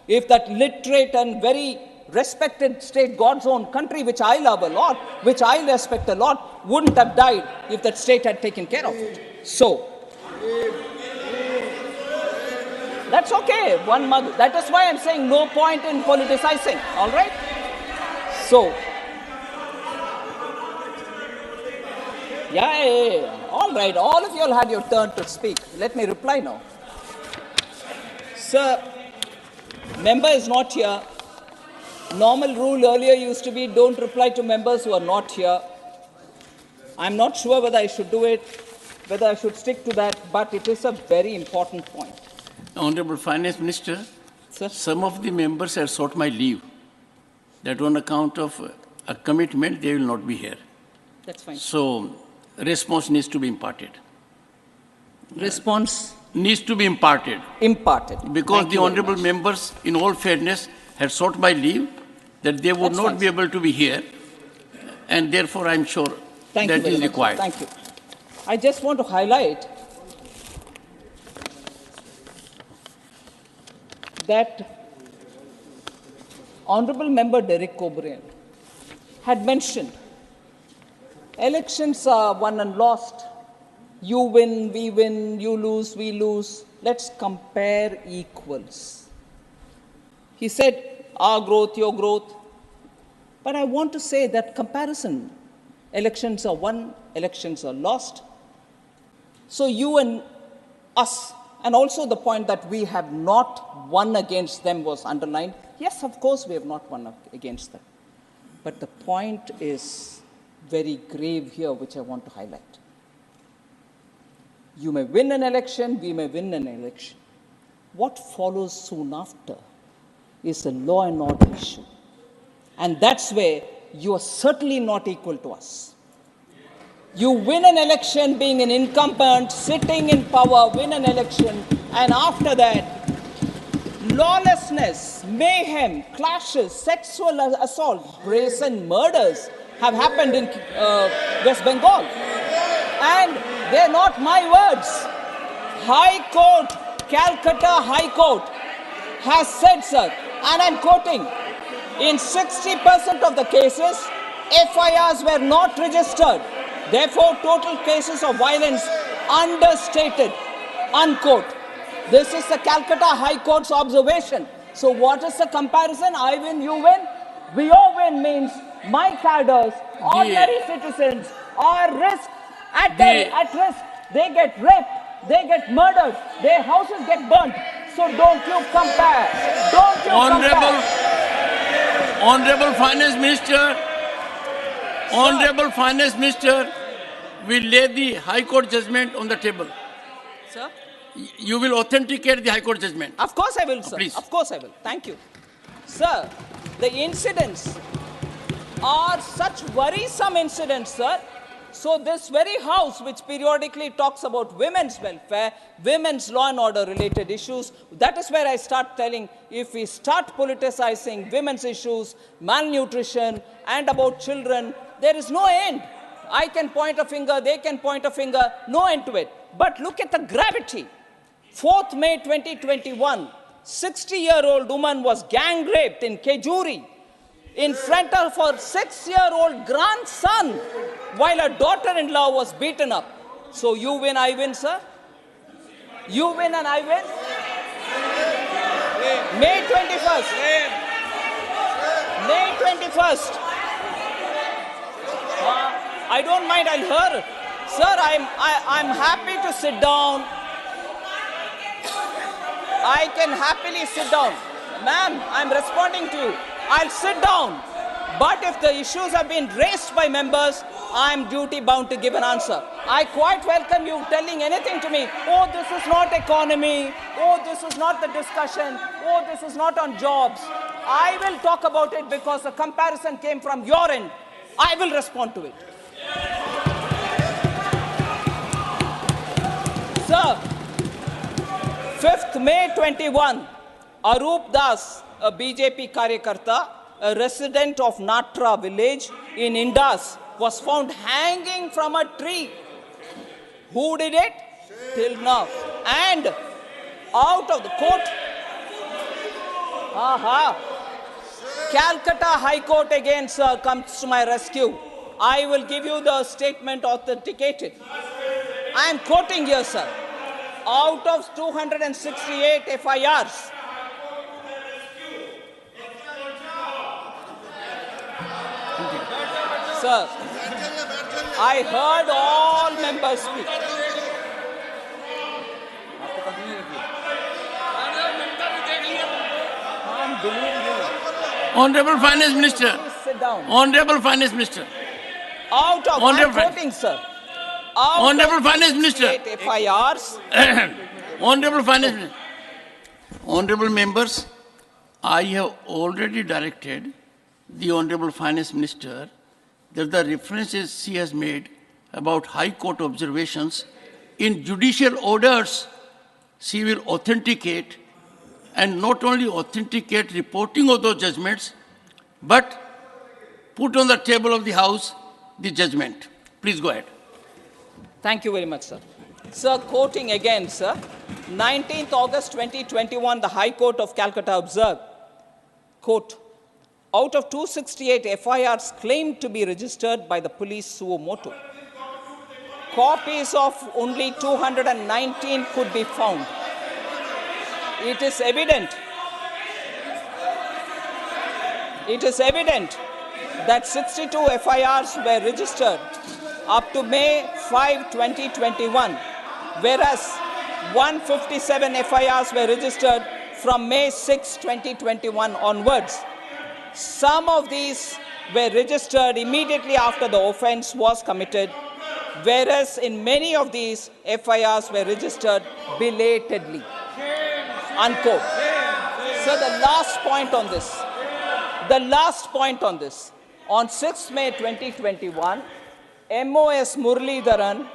[SPEAKER 2] if that literate and very respected state, God's own country, which I love a lot, which I respect a lot, wouldn't have died if that state had taken care of it. So, that's okay, one Madhu. That is why I'm saying no point in politicizing, all right? So, all right, all of you all had your turn to speak. Let me reply now. Sir, member is not here. Normal rule earlier used to be don't reply to members who are not here. I'm not sure whether I should do it, whether I should stick to that, but it is a very important point.
[SPEAKER 1] Honorable Finance Minister,
[SPEAKER 2] Sir?
[SPEAKER 1] some of the members have sought my leave, that on account of a commitment they will not be here.
[SPEAKER 2] That's fine.
[SPEAKER 1] So, response needs to be imparted.
[SPEAKER 2] Response
[SPEAKER 1] Needs to be imparted.
[SPEAKER 2] imparted.
[SPEAKER 1] Because
[SPEAKER 2] Thank
[SPEAKER 1] the
[SPEAKER 2] you very
[SPEAKER 1] honorable
[SPEAKER 2] much.
[SPEAKER 1] members, in all fairness, have sought my leave, that they would
[SPEAKER 2] That's
[SPEAKER 1] not
[SPEAKER 2] fine,
[SPEAKER 1] be able to be here, and therefore I'm sure
[SPEAKER 2] Thank you
[SPEAKER 1] that
[SPEAKER 2] very
[SPEAKER 1] is
[SPEAKER 2] much, sir.
[SPEAKER 1] required.
[SPEAKER 2] Thank you. I just want to highlight that Honorable Member Derek O'Brien had mentioned elections are won and lost. You win, we win, you lose, we lose. Let's compare equals. He said, our growth, your growth. But I want to say that comparison, elections are won, elections are lost. So you and us, and also the point that we have not won against them was underlined. Yes, of course, we have not won against them. But the point is very grave here, which I want to highlight. You may win an election, we may win an election. What follows soon after is a law and order issue. And that's where you are certainly not equal to us. You win an election being an incumbent, sitting in power, win an election, and after that, lawlessness, mayhem, clashes, sexual assault, brazen murders have happened in West Bengal. And they're not my words. High Court, Calcutta High Court has said, sir, and I'm quoting, in 60% of the cases, FIRs were not registered. Therefore, total cases of violence understated, unquote. This is the Calcutta High Court's observation. So what is the comparison? I win, you win. We all win means my cadres, ordinary citizens, are at risk. They get raped, they get murdered, their houses get burnt. So don't you compare. Don't you compare.
[SPEAKER 1] Honorable Finance Minister, Honorable Finance Minister, will lay the High Court judgment on the table.
[SPEAKER 2] Sir?
[SPEAKER 1] You will authenticate the High Court judgment.
[SPEAKER 2] Of course I will, sir.
[SPEAKER 1] Please.
[SPEAKER 2] Of course I will. Thank you. Sir, the incidents are such worrisome incidents, sir. So this very house, which periodically talks about women's welfare, women's law and order related issues, that is where I start telling, if we start politicizing women's issues, malnutrition, and about children, there is no end. I can point a finger, they can point a finger, no end to it. But look at the gravity. 4th May 2021, 60-year-old woman was gang raped in Kejuri in front of her 6-year-old grandson while her daughter-in-law was beaten up. So you win, I win, sir? You win and I win? May 21st. May 21st. I don't mind, I'll hear. Sir, I'm happy to sit down. I can happily sit down. Ma'am, I'm responding to you. I'll sit down. But if the issues have been raised by members, I am duty bound to give an answer. I quite welcome you telling anything to me. Oh, this is not economy. Oh, this is not the discussion. Oh, this is not on jobs. I will talk about it because the comparison came from your end. I will respond to it. Sir, 5th May 21, Arup Das, a BJP Karyakarta, a resident of Natra village in Indus, was found hanging from a tree. Who did it? Till now. And out of the court, Calcutta High Court again, sir, comes to my rescue. I will give you the statement authenticated. I am quoting here, sir. Out of 268 FIRs, sir, I heard all members speak.
[SPEAKER 1] Honorable Finance Minister.
[SPEAKER 2] Please sit down.
[SPEAKER 1] Honorable Finance Minister.
[SPEAKER 2] Out of, I am quoting, sir. Out
[SPEAKER 1] Honorable
[SPEAKER 2] of
[SPEAKER 1] Finance Minister.
[SPEAKER 2] 268 FIRs,
[SPEAKER 1] Honorable Finance Minister. Honorable members, I have already directed the Honorable Finance Minister that the references she has made about High Court observations in judicial orders, she will authenticate, and not only authenticate reporting of those judgments, but put on the table of the House the judgment. Please go ahead.
[SPEAKER 2] Thank you very much, sir. Sir, quoting again, sir. 19th August 2021, the High Court of Calcutta observed, quote, out of 268 FIRs claimed to be registered by the police suo motu, copies of only 219 could be found. It is evident that 62 FIRs were registered up to May 5, 2021, whereas 157 FIRs were registered from May 6, 2021 onwards. Some of these were registered immediately after the offense was committed, whereas in many of these, FIRs were registered belatedly. Unquote. So the last point on this, on 6th May 2021, MOS Muralidharan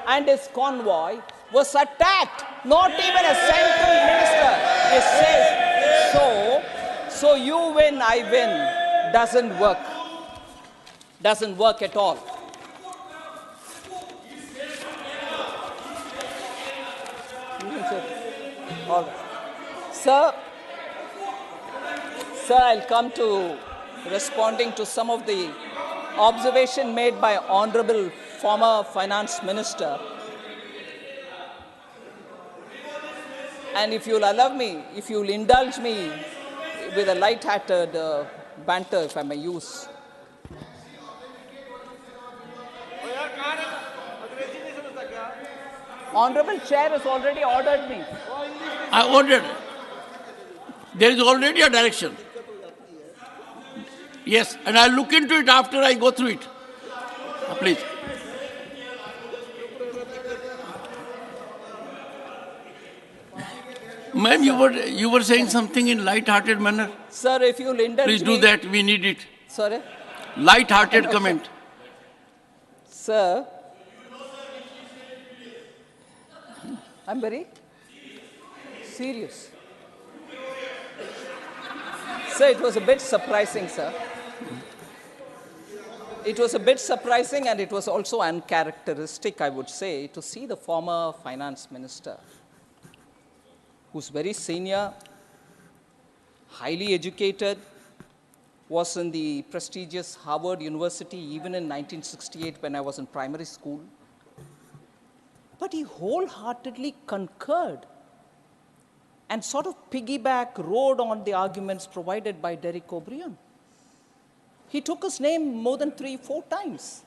[SPEAKER 2] and his convoy was attacked. Not even a central minister is safe. So you win, I win doesn't work. Doesn't work at all. All right. Sir, I'll come to responding to some of the observation made by Honorable former Finance Minister. And if you'll allow me, if you'll indulge me with a light-hearted banter, if I may use. Honorable Chair has already ordered me.
[SPEAKER 1] I ordered. There is already a direction. Yes, and I'll look into it after I go through it. Please. Ma'am, you were saying something in light-hearted manner.
[SPEAKER 2] Sir, if you'll indulge
[SPEAKER 1] Please do
[SPEAKER 2] me.
[SPEAKER 1] that. We need it.
[SPEAKER 2] Sorry?
[SPEAKER 1] Light-hearted comment.
[SPEAKER 2] Sir, I'm very serious. Sir, it was a bit surprising, sir. It was a bit surprising, and it was also uncharacteristic, I would say, to see the former finance minister, who's very senior, highly educated, was in the prestigious Harvard University even in 1968 when I was in primary school. But he wholeheartedly concurred and sort of rode on the arguments provided by Derek O'Brien. He took his name more than 3-4 times.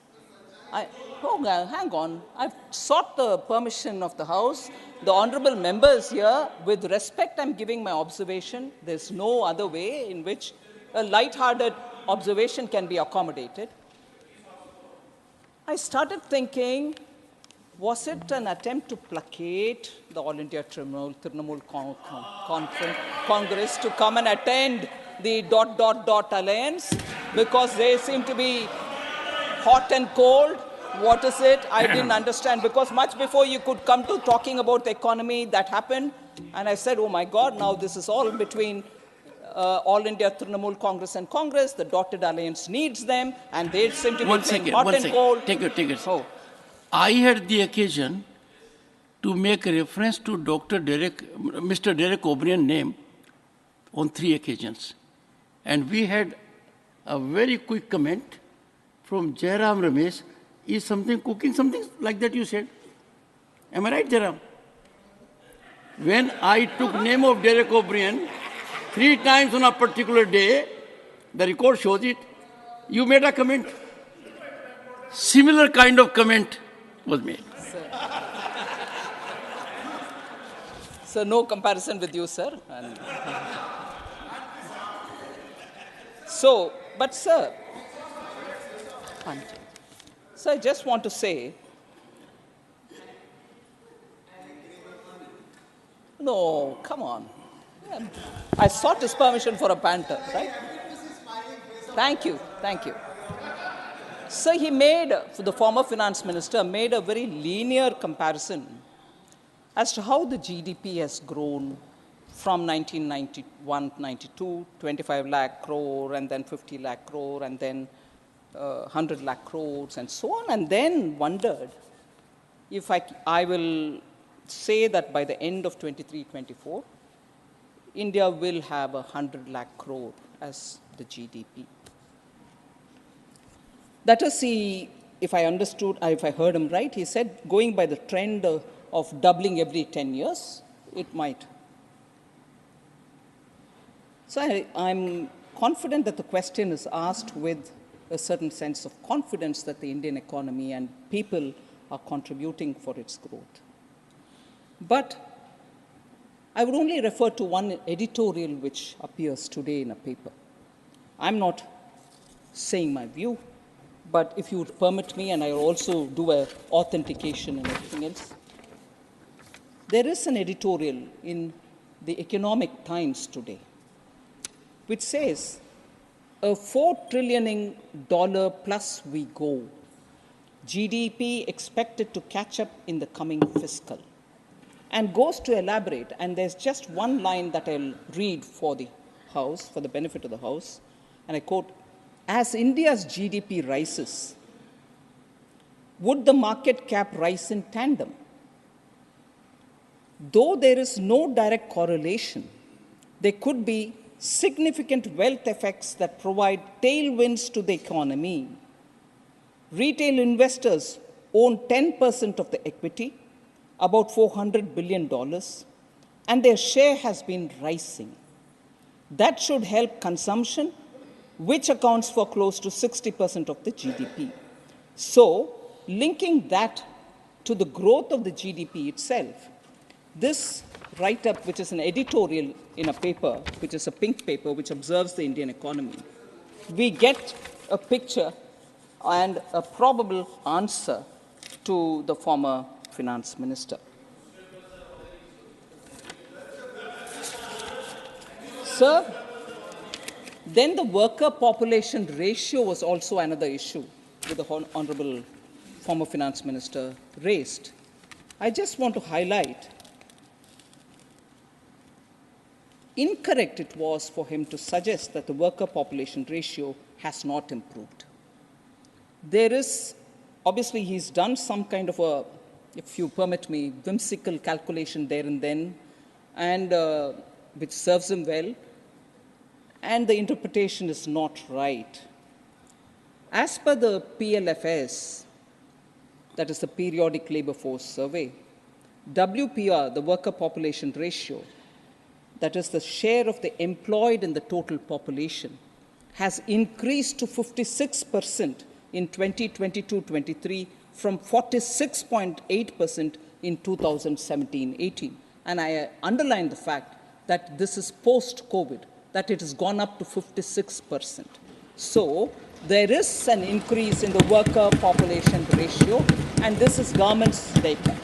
[SPEAKER 2] Hang on. I've sought the permission of the House. The honorable members here, with respect, I'm giving my observation. There's no other way in which a light-hearted observation can be accommodated. I started thinking, was it an attempt to placate the All India Trinamool Congress to come and attend the ... alliance because they seem to be hot and cold? What is it? I didn't understand, because much before you could come to talking about the economy, that happened. And I said, oh my God, now this is all between All India Trinamool Congress and Congress. The dotted alliance needs them, and they seem to be playing hot and cold.
[SPEAKER 1] Take it.
[SPEAKER 2] Oh.
[SPEAKER 1] I had the occasion to make a reference to Mr. Derek O'Brien name on 3 occasions. And we had a very quick comment from Jairam Ramesh. Is something cooking, something like that you said? Am I right, Jairam? When I took name of Derek O'Brien 3 times on a particular day, the record shows it, you made a comment. Similar kind of comment was made.
[SPEAKER 2] So no comparison with you, sir. But sir, I just want to say, no, come on. I sought his permission for a banter, right? Thank you. So he made, the former finance minister made a very linear comparison as to how the GDP has grown from 1991-92, 25 lakh crore, and then 50 lakh crore, and then 100 lakh crores, and so on, and then wondered if I will say that by the end of 23-24, India will have 100 lakh crore as the GDP. That is, if I heard him right, he said going by the trend of doubling every 10 years, it might. So I'm confident that the question is asked with a certain sense of confidence that the Indian economy and people are contributing for its growth. But I would only refer to one editorial which appears today in a paper. I'm not saying my view, but if you would permit me, and I will also do an authentication and everything else, there is an editorial in the Economic Times today which says, a $4 trillion plus we go. GDP expected to catch up in the coming fiscal. And goes to elaborate, and there's just one line that I'll read for the House, for the benefit of the House, and I quote, as India's GDP rises, would the market cap rise in tandem? Though there is no direct correlation, there could be significant wealth effects that provide tailwinds to the economy. Retail investors own 10% of the equity, about $400 billion, and their share has been rising. That should help consumption, which accounts for close to 60% of the GDP. So, linking that to the growth of the GDP itself, this write-up, which is an editorial in a paper, which is a pink paper, which observes the Indian economy, we get a picture and a probable answer to the former finance minister. Sir, then the worker population ratio was also another issue that the Honorable former finance minister raised. I just want to highlight incorrect it was for him to suggest that the worker population ratio has not improved. There is, obviously, he's done some kind of a, if you permit me, whimsical calculation there and then, and which serves him well, and the interpretation is not right. As per the PLFS, that is the Periodic Labor Force Survey, WPR, the worker population ratio, that is the share of the employed in the total population, has increased to 56% in 2022-23 from 46.8% in 2017-18. And I underline the fact that this is post-COVID. that it has gone up to 56%. So there is an increase in the worker population ratio, and this is government's data.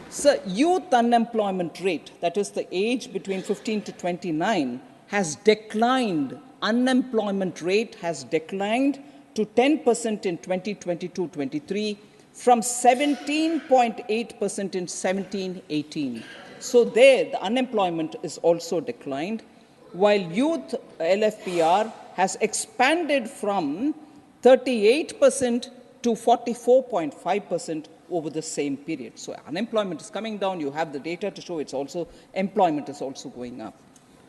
[SPEAKER 2] So youth unemployment rate, that is the age between 15 to 29, has declined. Unemployment rate has declined to 10% in 2022-23 from 17.8% in 17-18. So there, the unemployment is also declined, while youth LFPR has expanded from 38% to 44.5% over the same period. So unemployment is coming down. You have the data to show employment is also going up.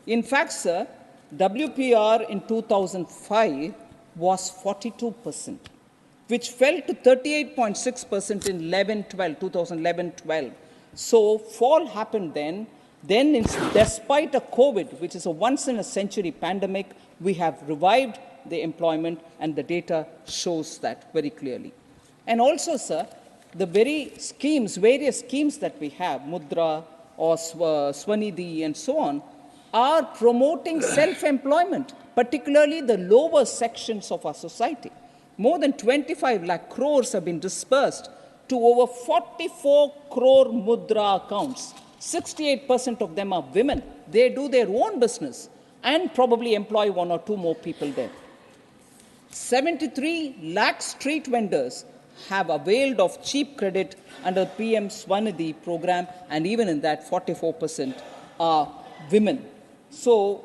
[SPEAKER 2] In fact, sir, WPR in 2005 was 42%, which fell to 38.6% in 2011-12. So fall happened then. Then, despite a COVID, which is a once-in-a-century pandemic, we have revived the employment, and the data shows that very clearly. And also, sir, the various schemes that we have, Mudra or Swanidhi and so on, are promoting self-employment, particularly the lower sections of our society. More than 25 lakh crores have been dispersed to over 44 crore Mudra accounts. 68% of them are women. They do their own business and probably employ one or two more people there. 73 lakh street vendors have availed of cheap credit under PM Swanidhi program, and even in that, 44% are women. So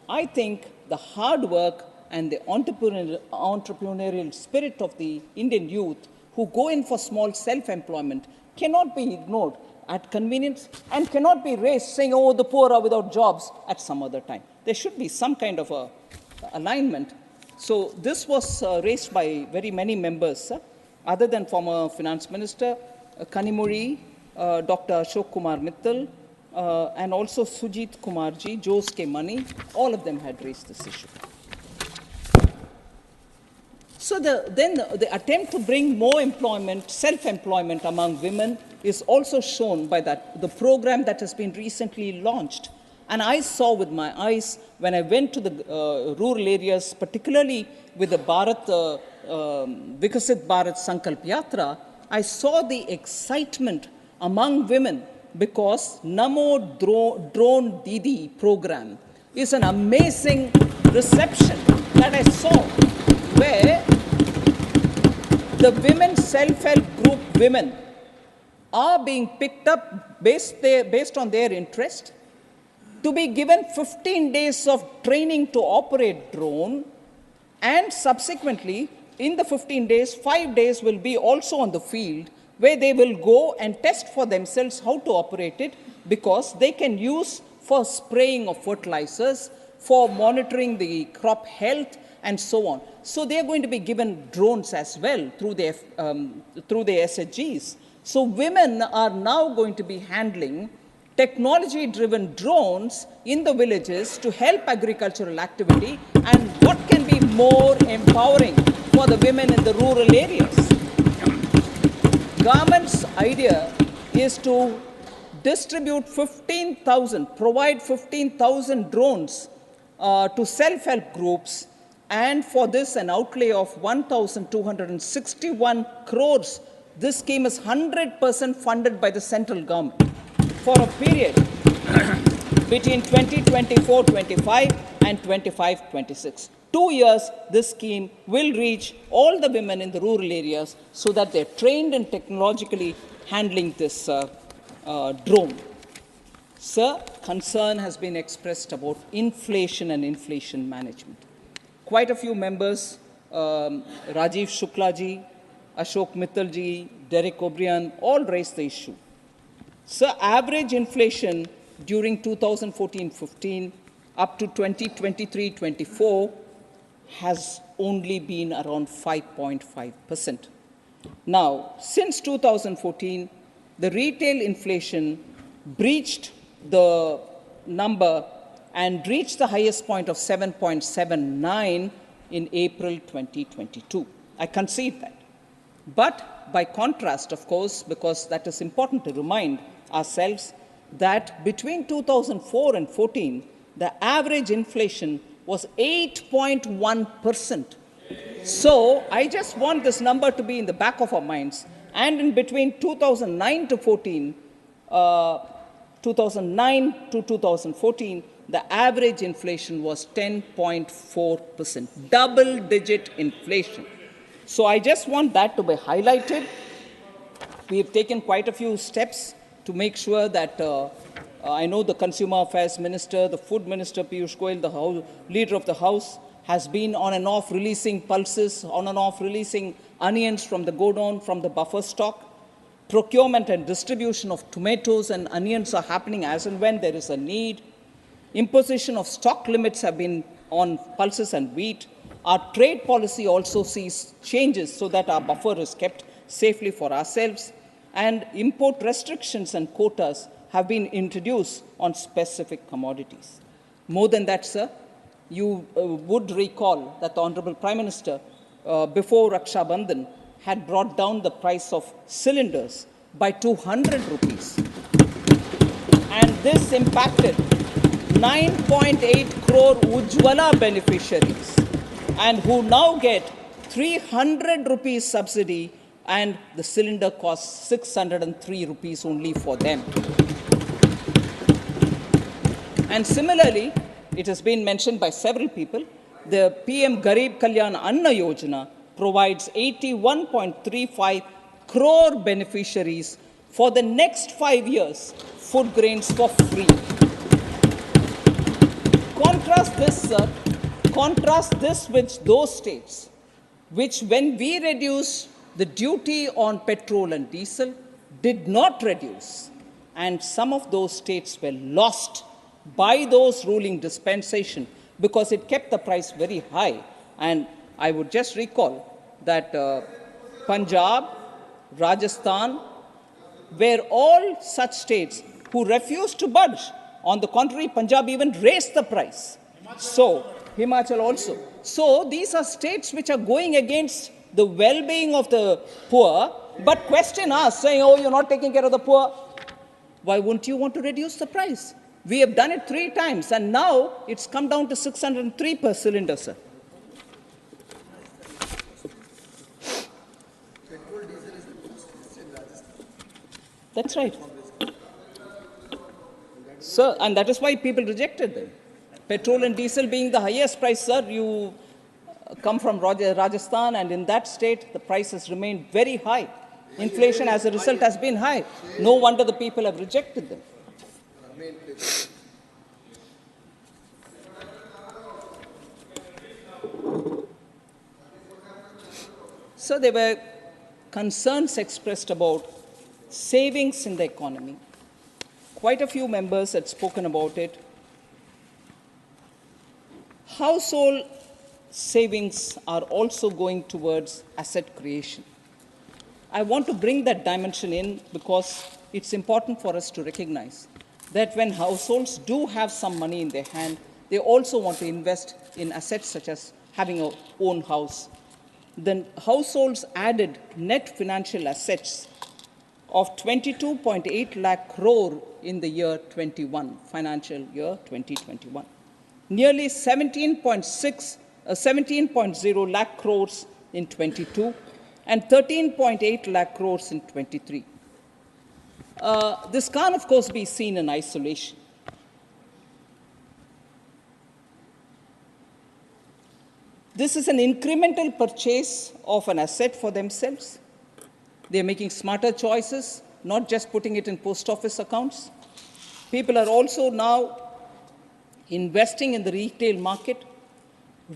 [SPEAKER 2] I think the hard work and the entrepreneurial spirit of the Indian youth who go in for small self-employment cannot be ignored at convenience and cannot be raised saying, oh, the poor are without jobs at some other time. There should be some kind of a alignment. So this was raised by very many members, other than former Finance Minister Kanimuri, Dr. Ashok Kumar Mittal, and also Sujit Kumarji, Jose K. Mani, all of them had raised this issue. So the attempt to bring more employment, self-employment among women is also shown by the program that has been recently launched. And I saw with my eyes when I went to the rural areas, particularly with the Vikasit Bharat Sankalp Yatra, I saw the excitement among women because Namo Drone Didi program is an amazing reception that I saw, where the women self-help group women are being picked up based on their interest, to be given 15 days of training to operate drone, and subsequently in the 15 days, 5 days will be also on the field, where they will go and test for themselves how to operate it, because they can use for spraying of fertilizers, for monitoring the crop health, and so on. So they are going to be given drones as well through their SHGs. So women are now going to be handling technology-driven drones in the villages to help agricultural activity, and what can be more empowering for the women in the rural areas? Government's idea is to distribute 15,000, provide 15,000 drones to self-help groups, and for this an outlay of 1,261 crores. This scheme is 100% funded by the central government for a period between 2024-25 and 25-26. 2 years, this scheme will reach all the women in the rural areas so that they're trained in technologically handling this drone. Sir, concern has been expressed about inflation and inflation management. Quite a few members, Rajiv Shuklaji, Ashok Mittalji, Derek O'Brien, all raised the issue. Sir, average inflation during 2014-15 up to 2023-24 has only been around 5.5%. Now, since 2014, the retail inflation breached the number and reached the highest point of 7.79 in April 2022. I concede that. But by contrast, of course, because that is important to remind ourselves, that between 2004 and 14, the average inflation was 8.1%. So I just want this number to be in the back of our minds. And in between 2009 to 2014, the average inflation was 10.4%, double-digit inflation. So I just want that to be highlighted. We have taken quite a few steps to make sure that I know the Consumer Affairs Minister, the Food Minister, Piyush Goyal, the Leader of the House, has been on and off releasing pulses, on and off releasing onions from the godown, from the buffer stock. Procurement and distribution of tomatoes and onions are happening as and when there is a need. Imposition of stock limits have been on pulses and wheat. Our trade policy also sees changes so that our buffer is kept safely for ourselves. And import restrictions and quotas have been introduced on specific commodities. More than that, sir, you would recall that the Honorable Prime Minister, before Raksha Bandhan, had brought down the price of cylinders by 200 rupees. And this impacted 9.8 crore Ujjwala beneficiaries, and who now get 300 rupees subsidy, and the cylinder costs 603 rupees only for them. And similarly, it has been mentioned by several people, the PM Garib Kalyan Anna Yojana provides 81.35 crore beneficiaries for the next 5 years food grains for free. Contrast this with those states which, when we reduced the duty on petrol and diesel, did not reduce, and some of those states were lost by those ruling dispensation because it kept the price very high. And I would just recall that Punjab, Rajasthan were all such states who refused to budge. On the contrary, Punjab even raised the price. So, Himachal also. So, these are states which are going against the well-being of the poor, but question us, saying, oh, you're not taking care of the poor. Why wouldn't you want to reduce the price? We have done it 3 times, and now it's come down to 603 per cylinder, sir. That's right. Sir, and that is why people rejected them. Petrol and diesel being the highest price, sir, you come from Rajasthan, and in that state, the price has remained very high. Inflation as a result has been high. No wonder the people have rejected them. So there were concerns expressed about savings in the economy. Quite a few members had spoken about it. Household savings are also going towards asset creation. I want to bring that dimension in because it's important for us to recognize that when households do have some money in their hand, they also want to invest in assets such as having a own house. Then households added net financial assets of 22.8 lakh crore in the year 21, financial year 2021. Nearly 17.0 lakh crores in 22 and 13.8 lakh crores in 23. This can't, of course, be seen in isolation. This is an incremental purchase of an asset for themselves. They're making smarter choices, not just putting it in post office accounts. People are also now investing in the retail market.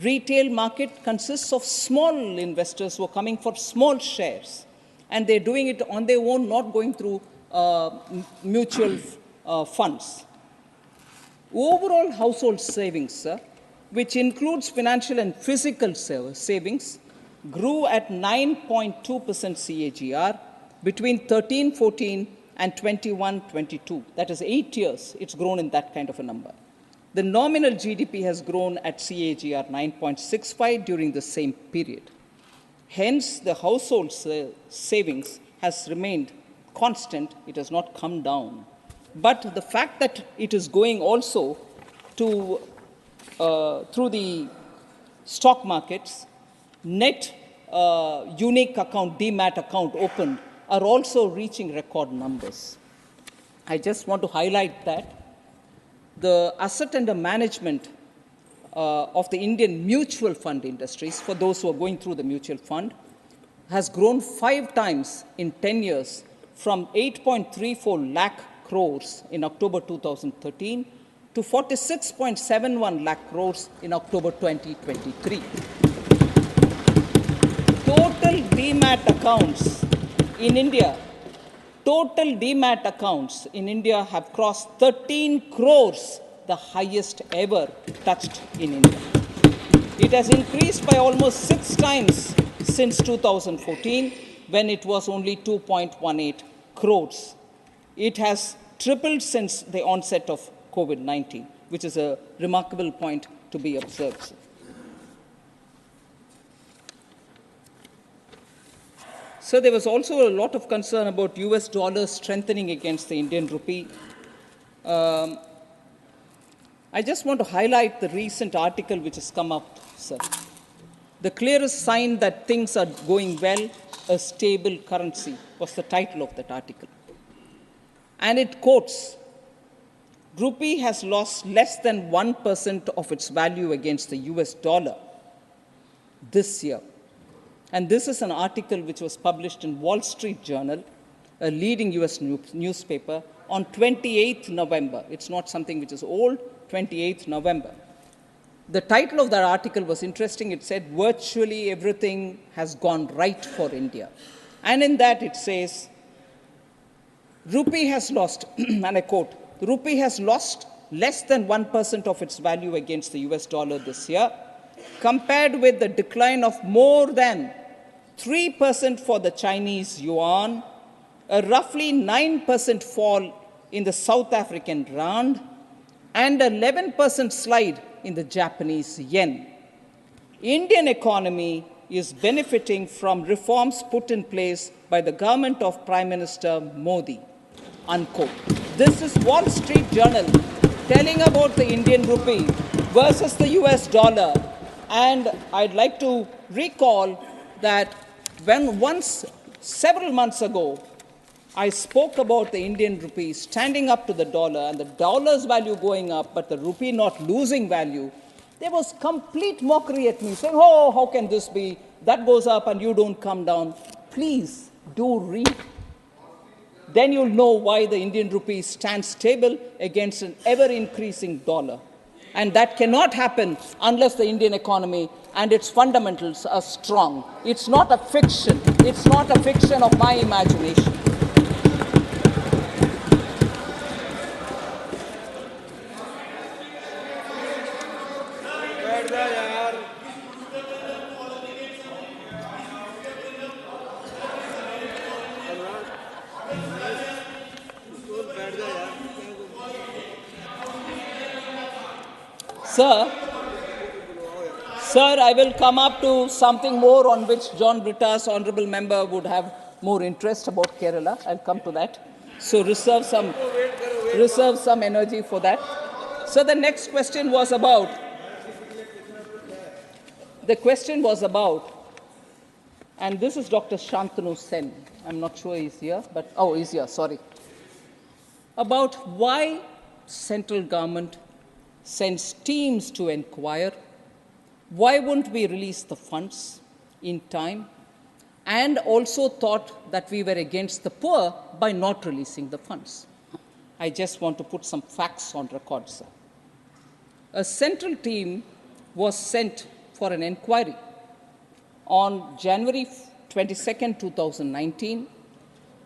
[SPEAKER 2] Retail market consists of small investors who are coming for small shares, and they're doing it on their own, not going through mutual funds. Overall household savings, sir, which includes financial and physical savings, grew at 9.2% CAGR between 13-14 and 21-22. That is 8 years. It's grown in that kind of a number. The nominal GDP has grown at CAGR 9.65 during the same period. Hence, the household savings has remained constant. It has not come down. But the fact that it is going also to, through the stock markets, net unique account, demat account opened are also reaching record numbers. I just want to highlight that the asset under management of the Indian mutual fund industries, for those who are going through the mutual fund, has grown 5 times in 10 years from 8.34 lakh crores in October 2013 to 46.71 lakh crores in October 2023. Total demat accounts in India, have crossed 13 crores, the highest ever touched in India. It has increased by almost 6 times since 2014, when it was only 2.18 crores. It has tripled since the onset of COVID-19, which is a remarkable point to be observed. So there was also a lot of concern about US dollar strengthening against the Indian rupee. I just want to highlight the recent article which has come up, sir. The clearest sign that things are going well, a stable currency, was the title of that article. And it quotes, "Rupee has lost less than 1% of its value against the US dollar this year." And this is an article which was published in Wall Street Journal, a leading US newspaper, on 28th November. It's not something which is old, 28th November. The title of that article was interesting. It said, "Virtually everything has gone right for India." And in that it says, "Rupee has lost," and I quote, "Rupee has lost less than 1% of its value against the US dollar this year, compared with the decline of more than 3% for the Chinese yuan, a roughly 9% fall in the South African rand, and an 11% slide in the Japanese yen. Indian economy is benefiting from reforms put in place by the government of Prime Minister Modi," unquote. This is Wall Street Journal telling about the Indian rupee versus the US dollar. And I'd like to recall that several months ago, I spoke about the Indian rupee standing up to the dollar and the dollar's value going up, but the rupee not losing value. There was complete mockery at me, saying, "Oh, how can this be? That goes up and you don't come down." Please do read. Then you'll know why the Indian rupee stands stable against an ever-increasing dollar. And that cannot happen unless the Indian economy and its fundamentals are strong. It's not a fiction. It's not a fiction of my imagination. Sir, I will come up to something more on which John Britta's honourable member would have more interest about Kerala. I'll come to that. So reserve some energy for that. So the next question was about, and this is Dr. Shantanu Sen. I'm not sure he's here, but, oh, he's here, sorry. About why central government sends teams to inquire. Why wouldn't we release the funds in time? And also thought that we were against the poor by not releasing the funds. I just want to put some facts on record, sir. A central team was sent for an inquiry on January 22nd, 2019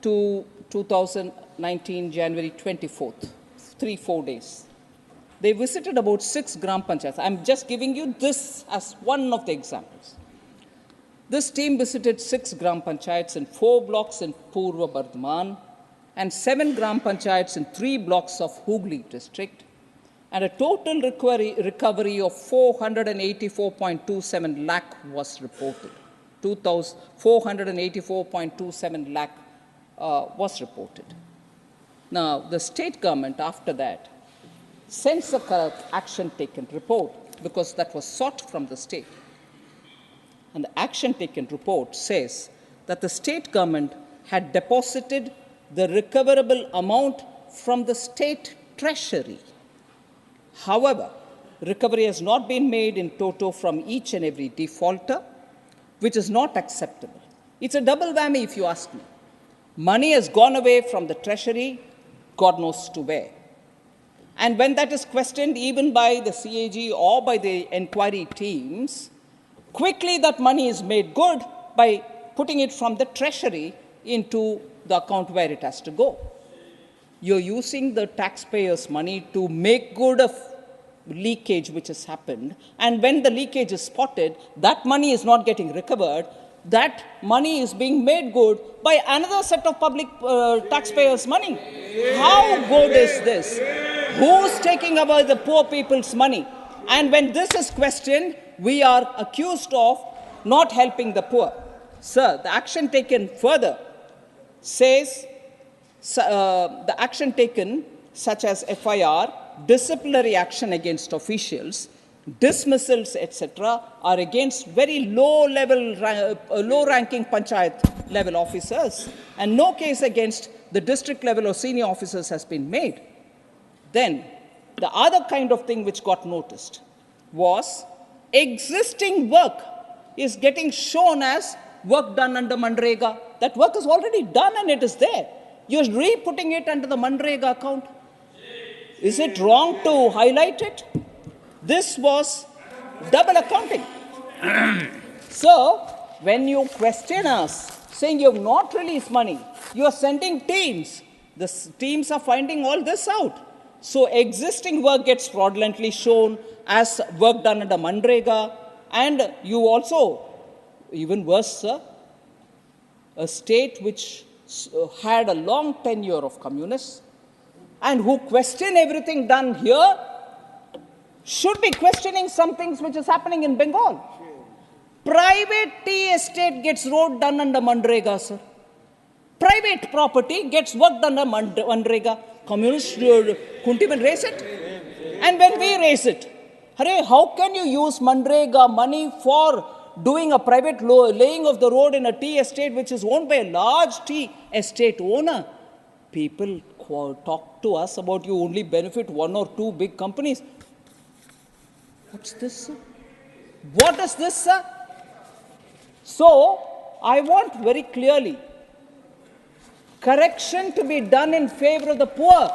[SPEAKER 2] to 2019, January 24th, 3-4 days. They visited about 6 gram panchayats. I'm just giving you this as one of the examples. This team visited 6 gram panchayats in 4 blocks in Purva Bardhaman and 7 gram panchayats in 3 blocks of Hooghly district, and a total recovery of 484.27 lakh was reported. 484.27 lakh was reported. Now, the state government after that sends a action taken report because that was sought from the state. And the action taken report says that the state government had deposited the recoverable amount from the state treasury. However, recovery has not been made in toto from each and every defaulter, which is not acceptable. It's a double whammy, if you ask me. Money has gone away from the treasury, God knows to where. And when that is questioned even by the CAG or by the inquiry teams, quickly that money is made good by putting it from the treasury into the account where it has to go. You're using the taxpayers' money to make good of leakage which has happened. And when the leakage is spotted, that money is not getting recovered. That money is being made good by another set of public taxpayers' money. How good is this? Who's taking away the poor people's money? And when this is questioned, we are accused of not helping the poor. Sir, the action taken further says the action taken, such as FIR, disciplinary action against officials, dismissals, etc., are against very low-ranking panchayat-level officers, and no case against the district-level or senior officers has been made. Then, the other kind of thing which got noticed was existing work is getting shown as work done under Manrega. That work is already done and it is there. You're re-putting it under the Manrega account. Is it wrong to highlight it? This was double accounting. So, when you question us, saying you have not released money, you are sending teams. The teams are finding all this out. So, existing work gets fraudulently shown as work done under Manrega. And you also, even worse, sir, a state which had a long tenure of communists and who question everything done here should be questioning some things which is happening in Bengal. Private tea estate gets road done under Manrega, sir. Private property gets work done under Manrega. Communists couldn't even raise it. And when we raise it, hooray, how can you use Manrega money for doing a private laying of the road in a tea estate which is owned by a large tea estate owner? People talk to us about you only benefit one or two big companies. What's this, sir? What is this, sir? So, I want very clearly correction to be done in favor of the poor.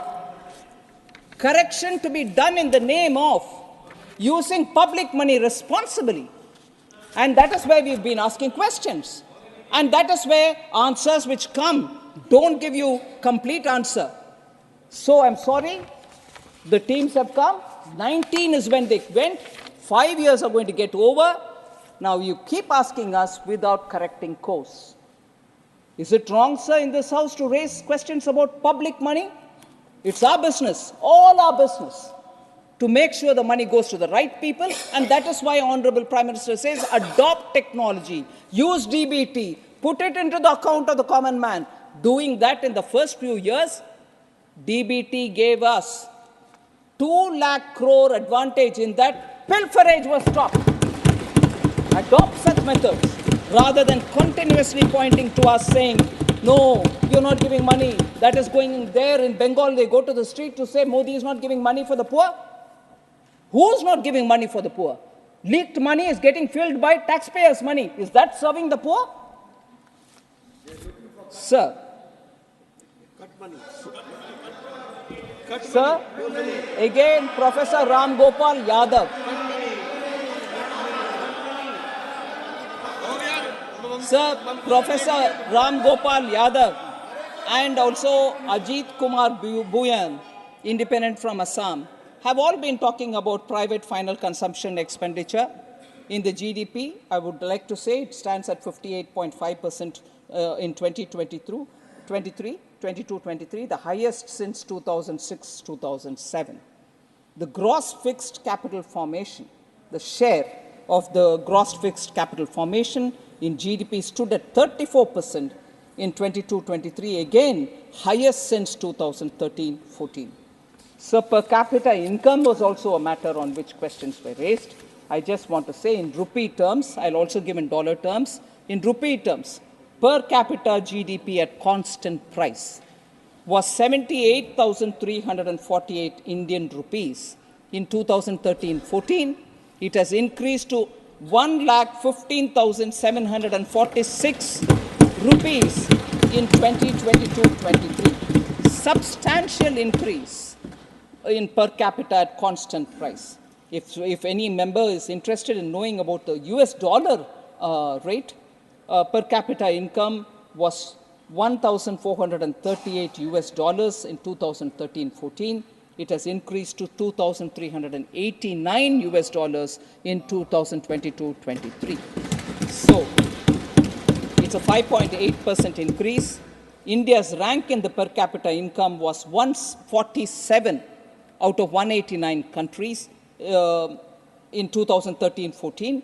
[SPEAKER 2] Correction to be done in the name of using public money responsibly. And that is where we've been asking questions. And that is where answers which come don't give you complete answer. So I'm sorry, the teams have come. 19 is when they went. 5 years are going to get over. Now you keep asking us without correcting course. Is it wrong, sir, in this house to raise questions about public money? It's our business, all our business, to make sure the money goes to the right people. And that is why Honorable Prime Minister says, adopt technology, use DBT, put it into the account of the common man. Doing that in the first few years, DBT gave us 2 lakh crore advantage in that pilferage was stopped. Adopt such methods rather than continuously pointing to us saying, no, you're not giving money. That is going there in Bengal. They go to the street to say Modi is not giving money for the poor. Who's not giving money for the poor? Leaked money is getting filled by taxpayers' money. Is that serving the poor? Sir.
[SPEAKER 3] Cut money.
[SPEAKER 2] Sir, again, Professor Ram Gopal Yadav. Sir, Professor Ram Gopal Yadav and also Ajit Kumar Bhuyan, independent from Assam, have all been talking about private final consumption expenditure in the GDP. I would like to say it stands at 58.5% in 22-23, the highest since 2006-2007. The gross fixed capital formation, the share of the gross fixed capital formation in GDP stood at 34% in 22-23, again highest since 2013-14. So per capita income was also a matter on which questions were raised. I just want to say in rupee terms, I'll also give in dollar terms. In rupee terms, per capita GDP at constant price was 78,348 Indian rupees in 2013-14. It has increased to 1,15,746 rupees in 2022-23. Substantial increase in per capita at constant price. If any member is interested in knowing about the US dollar rate, per capita income was 1,438 US dollars in 2013-14. It has increased to 2,389 US dollars in 2022-23. So it's a 5.8% increase. India's rank in the per capita income was 147 out of 189 countries in 2013-14,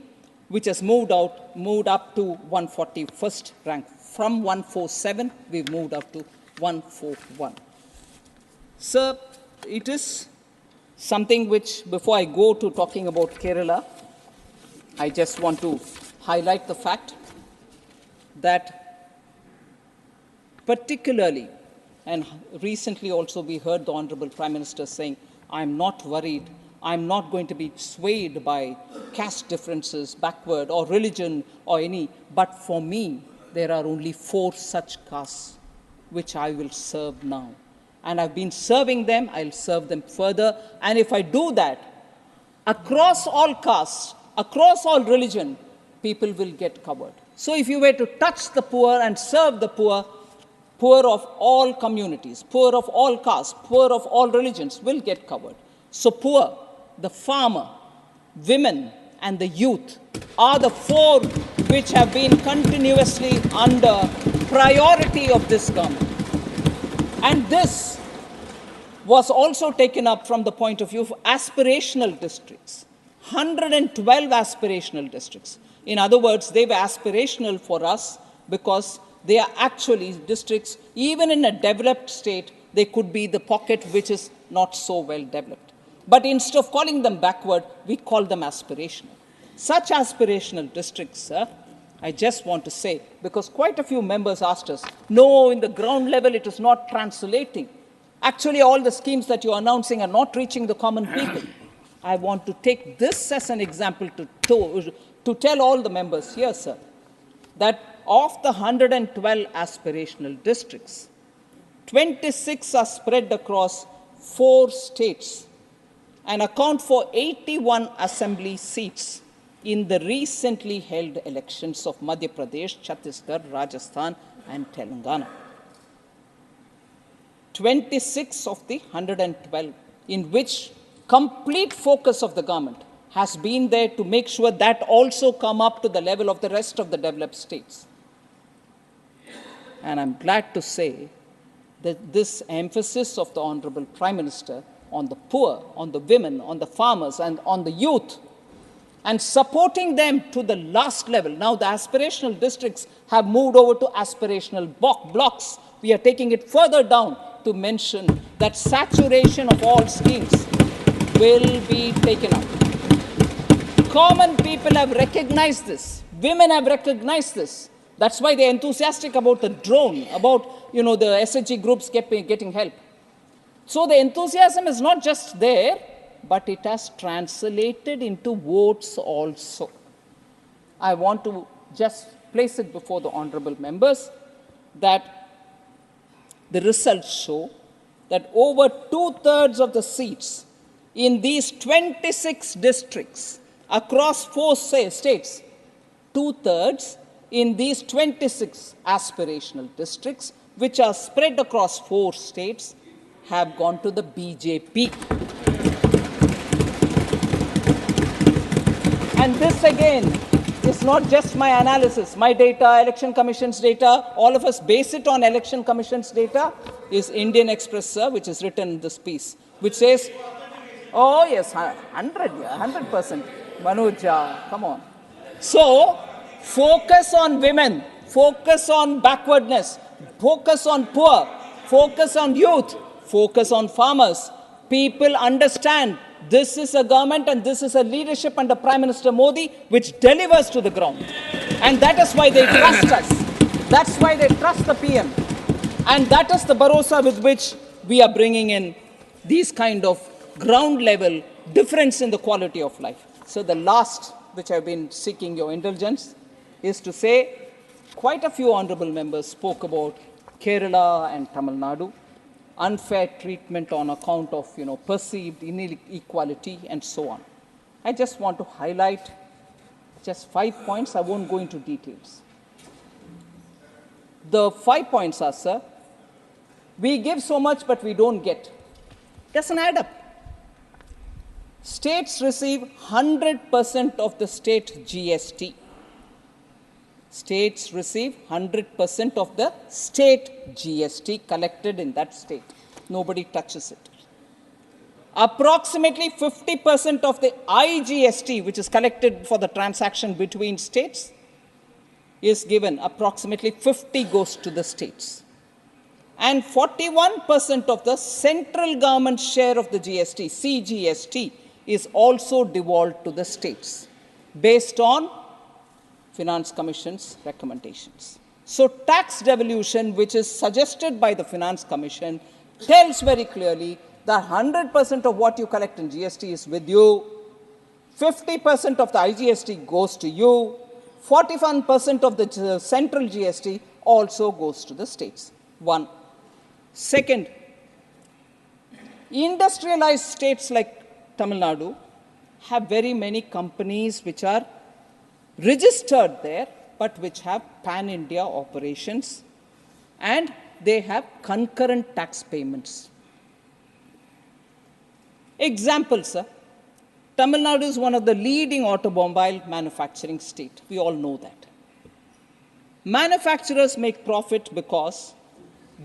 [SPEAKER 2] which has moved up to 141st rank. From 147, we've moved up to 141. Sir, it is something which, before I go to talking about Kerala, I just want to highlight the fact that particularly, and recently also we heard the Honorable Prime Minister saying, I'm not worried, I'm not going to be swayed by caste differences, backward, or religion, or any, but for me, there are only 4 such castes which I will serve now. And I've been serving them, I'll serve them further. And if I do that, across all castes, across all religion, people will get covered. So if you were to touch the poor and serve the poor, poor of all communities, poor of all castes, poor of all religions will get covered. So poor, the farmer, women, and the youth are the 4 which have been continuously under priority of this government. And this was also taken up from the point of view of aspirational districts. 112 aspirational districts. In other words, they were aspirational for us because they are actually districts, even in a developed state, they could be the pocket which is not so well developed. But instead of calling them backward, we call them aspirational. Such aspirational districts, sir, I just want to say, because quite a few members asked us, no, in the ground level it is not translating. Actually, all the schemes that you're announcing are not reaching the common people. I want to take this as an example to tell all the members here, sir, that of the 112 aspirational districts, 26 are spread across 4 states and account for 81 assembly seats in the recently held elections of Madhya Pradesh, Chhattisgarh, Rajasthan, and Telangana. 26 of the 112, in which complete focus of the government has been there to make sure that also come up to the level of the rest of the developed states. And I'm glad to say that this emphasis of the Honorable Prime Minister on the poor, on the women, on the farmers, and on the youth, and supporting them to the last level. Now the aspirational districts have moved over to aspirational blocks. We are taking it further down to mention that saturation of all schemes will be taken up. Common people have recognized this. Women have recognized this. That's why they're enthusiastic about the drone, about the SHG groups getting help. So the enthusiasm is not just there, but it has translated into votes also. I want to just place it before the honorable members that the results show that over 2/3 of the seats in these 26 districts across 4 states, 2/3 in these 26 aspirational districts, which are spread across 4 states, have gone to the BJP. And this again is not just my analysis, my data, Election Commission's data, all of us base it on Election Commission's data, is Indian Express, sir, which is written in this piece, which says, oh yes, 100%, Manoj, come on. So, focus on women, focus on backwardness, focus on poor, focus on youth, focus on farmers, People understand this is a government and this is a leadership under Prime Minister Modi which delivers to the ground. And that is why they trust us. That's why they trust the PM. And that is the bharosa with which we are bringing in these kind of ground level difference in the quality of life. So the last, which I've been seeking your indulgence, is to say quite a few honorable members spoke about Kerala and Tamil Nadu, unfair treatment on account of perceived inequality and so on. I just want to highlight just 5 points. I won't go into details. The 5 points are, sir, we give so much but we don't get. Doesn't add up. States receive 100% of the state GST. States receive 100% of the state GST collected in that state. Nobody touches it. Approximately 50% of the IGST, which is collected for the transaction between states, is given. Approximately 50 goes to the states. And 41% of the central government share of the GST, CGST, is also devolved to the states based on Finance Commission's recommendations. So tax devolution, which is suggested by the Finance Commission, tells very clearly that 100% of what you collect in GST is with you, 50% of the IGST goes to you, 41% of the central GST also goes to the states. One. Second, industrialized states like Tamil Nadu have very many companies which are registered there, but which have pan-India operations, and they have concurrent tax payments. Example, sir. Tamil Nadu is one of the leading automobile manufacturing states. We all know that. Manufacturers make profit because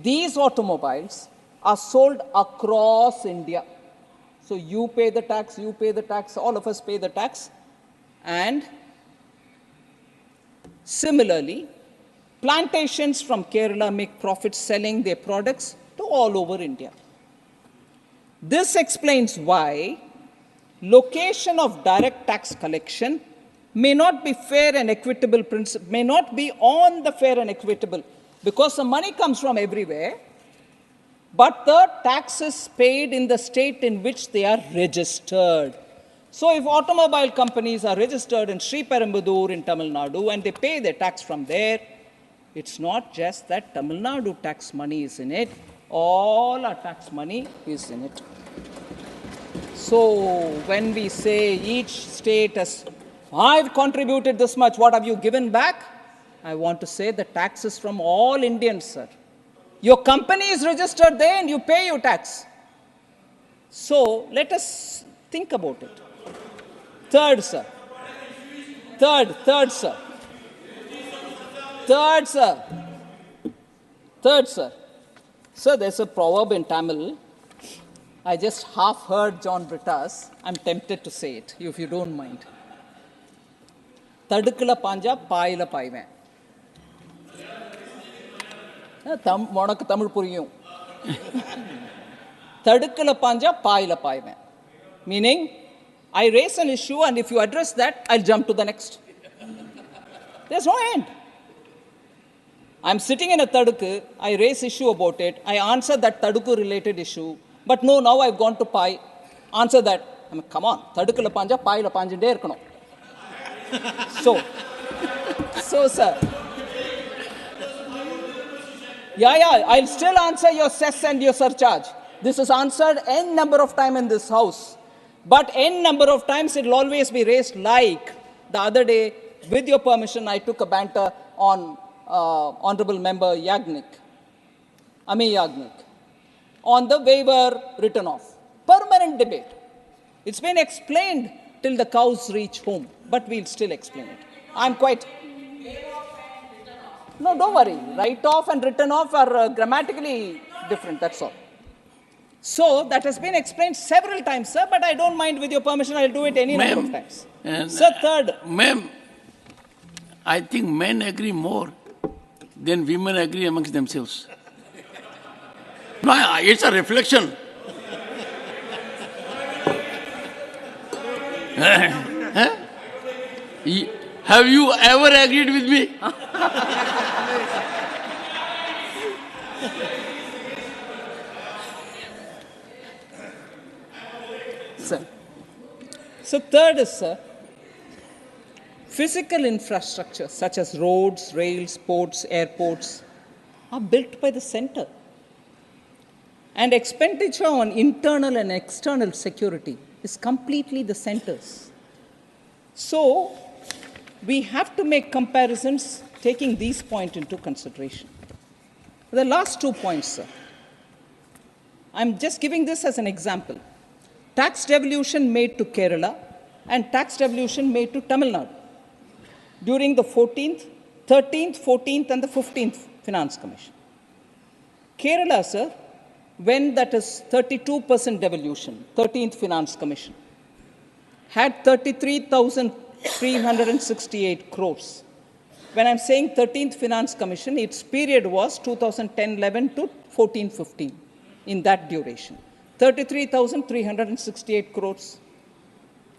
[SPEAKER 2] these automobiles are sold across India. So you pay the tax, all of us pay the tax. And similarly, plantations from Kerala make profits selling their products to all over India. This explains why location of direct tax collection may not be fair and equitable principle, may not be on the fair and equitable, because the money comes from everywhere, but the tax is paid in the state in which they are registered. So if automobile companies are registered in Sri Perumbudur in Tamil Nadu and they pay their tax from there, it's not just that Tamil Nadu tax money is in it, all our tax money is in it. So when we say each state has, I've contributed this much, what have you given back? I want to say the tax is from all Indians, sir. Your company is registered there and you pay your tax. So let us think about it. Third, sir. Third, sir. Sir, there's a proverb in Tamil. I just half heard John Britta's. I'm tempted to say it, if you don't mind. Tadukula panja, paila paiven. Monaka Tamil puriyum. Tadukula panja, paila paiven. Meaning, I raise an issue and if you address that, I'll jump to the next. There's no end. I'm sitting in a Tadukku, I raise issue about it, I answer that Tadukku related issue, but no, now I've gone to Pai, answer that. I mean, come on, Tadukula panja, Paila panjinde irukano. So, sir. Yeah, I'll still answer your cess and your surcharge. This is answered n number of times in this house. But n number of times it will always be raised, like the other day, with your permission, I took a banter on Honorable Member Yagnik, on the waiver written off. Permanent debate. It's been explained till the cows reach home, but we'll still explain it. I'm quite... No, don't worry. Write off and written off are grammatically different, that's all. So, that has been explained several times, sir, but I don't mind. With your permission, I'll do it any number of times. Sir, third.
[SPEAKER 1] Ma'am, I think men agree more than women agree amongst themselves. No, it's a reflection. Huh? Have you ever agreed with me?
[SPEAKER 2] Sir. So third is, sir, physical infrastructure such as roads, rails, ports, airports are built by the center. And expenditure on internal and external security is completely the center's. So we have to make comparisons taking these points into consideration. The last 2 points, sir. I'm just giving this as an example. Tax devolution made to Kerala and tax devolution made to Tamil Nadu during the 14th, 13th, 14th, and the 15th Finance Commission. Kerala, sir, when that is 32% devolution, 13th Finance Commission, had 33,368 crores. When I'm saying 13th Finance Commission, its period was 2010-11 to 14-15, in that duration. 33,368 crores.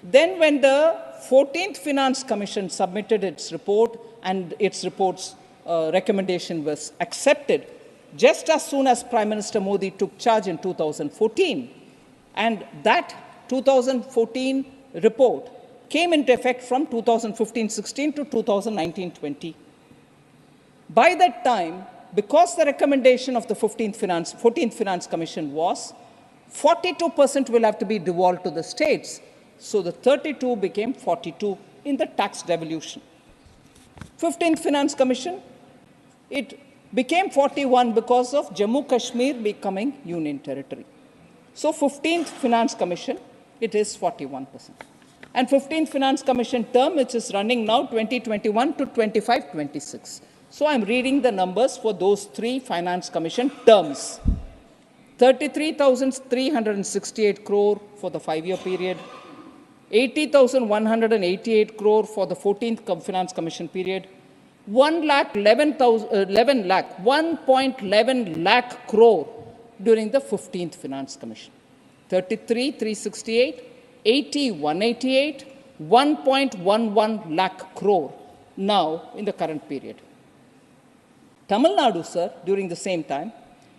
[SPEAKER 2] Then when the 14th Finance Commission submitted its report and its report's recommendation was accepted, just as soon as Prime Minister Modi took charge in 2014, and that 2014 report came into effect from 2015-16 to 2019-20. By that time, because the recommendation of the 14th Finance Commission was 42% will have to be devolved to the states, so the 32 became 42 in the tax devolution. 15th Finance Commission, it became 41 because of Jammu Kashmir becoming union territory. So 15th Finance Commission, it is 41%. And 15th Finance Commission term, which is running now 2021 to 25-26. So I'm reading the numbers for those 3 Finance Commission terms. 33,368 crore for the 5-year period, 80,188 crore for the 14th Finance Commission period, 1.11 lakh crore during the 15th Finance Commission. 33,368, 80,188, 1.11 lakh crore now in the current period. Tamil Nadu, sir, during the same time,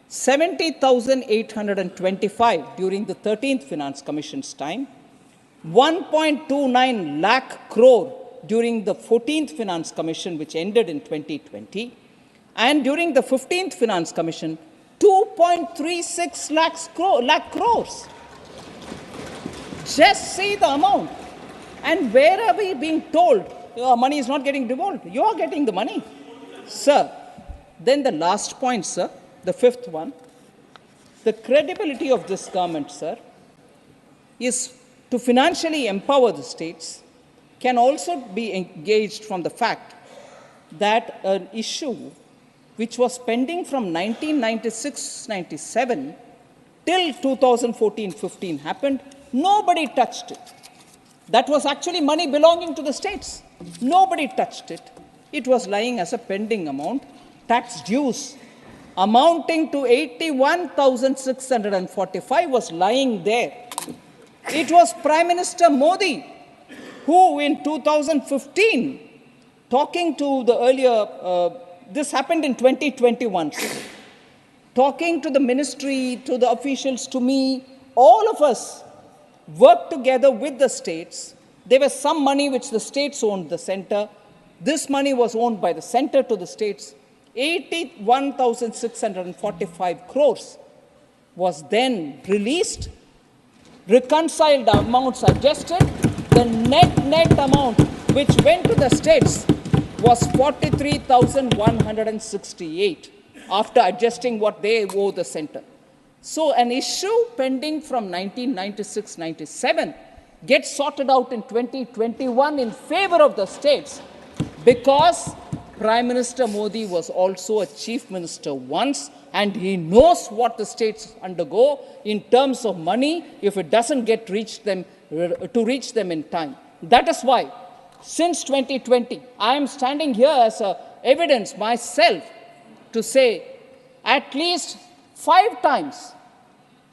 [SPEAKER 2] 70,825 during the 13th Finance Commission's time, 1.29 lakh crore during the 14th Finance Commission, which ended in 2020, and during the 15th Finance Commission, 2.36 lakh crores. Just see the amount. And where are we being told money is not getting devolved? You are getting the money. Sir, then the last point, sir, the 5th one, the credibility of this government, sir, is to financially empower the states can also be engaged from the fact that an issue which was pending from 1996-97 till 2014-15 happened, nobody touched it. That was actually money belonging to the states. Nobody touched it. It was lying as a pending amount, tax dues amounting to 81,645 was lying there. It was Prime Minister Modi who in 2015, talking to the earlier, this happened in 2021, talking to the ministry, to the officials, to me, all of us worked together with the states. There was some money which the states owned the center. This money was owned by the center to the states. 81,645 crores was then released, reconciled amounts adjusted. The net amount which went to the states was 43,168 after adjusting what they owe the center. So an issue pending from 1996-97 gets sorted out in 2021 in favor of the states because Prime Minister Modi was also a chief minister once, and he knows what the states undergo in terms of money if it doesn't get reach them in time. That is why, since 2020, I am standing here as evidence myself to say at least 5 times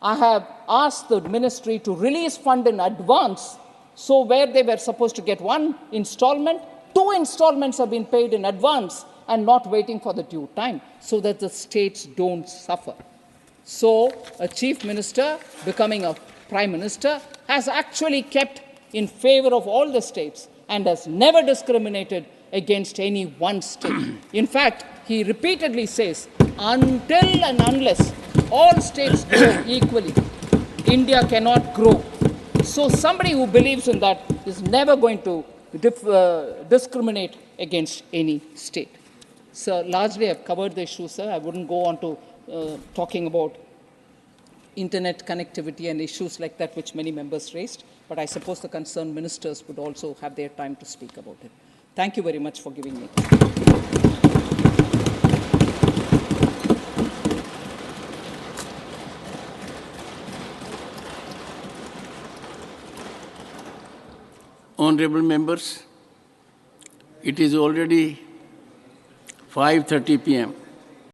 [SPEAKER 2] I have asked the ministry to release fund in advance So where they were supposed to get one installment, 2 installments have been paid in advance and not waiting for the due time, so that the states don't suffer. So a chief minister becoming a prime minister has actually kept in favor of all the states and has never discriminated against any one state. In fact, he repeatedly says, until and unless all states grow equally, India cannot grow. So somebody who believes in that is never going to discriminate against any state. So largely I've covered the issue, sir. I wouldn't go on to talking about internet connectivity and issues like that which many members raised, but I suppose the concerned ministers would also have their time to speak about it. Thank you very much for giving me.
[SPEAKER 1] Honorable members, it is already 5:30 p.m.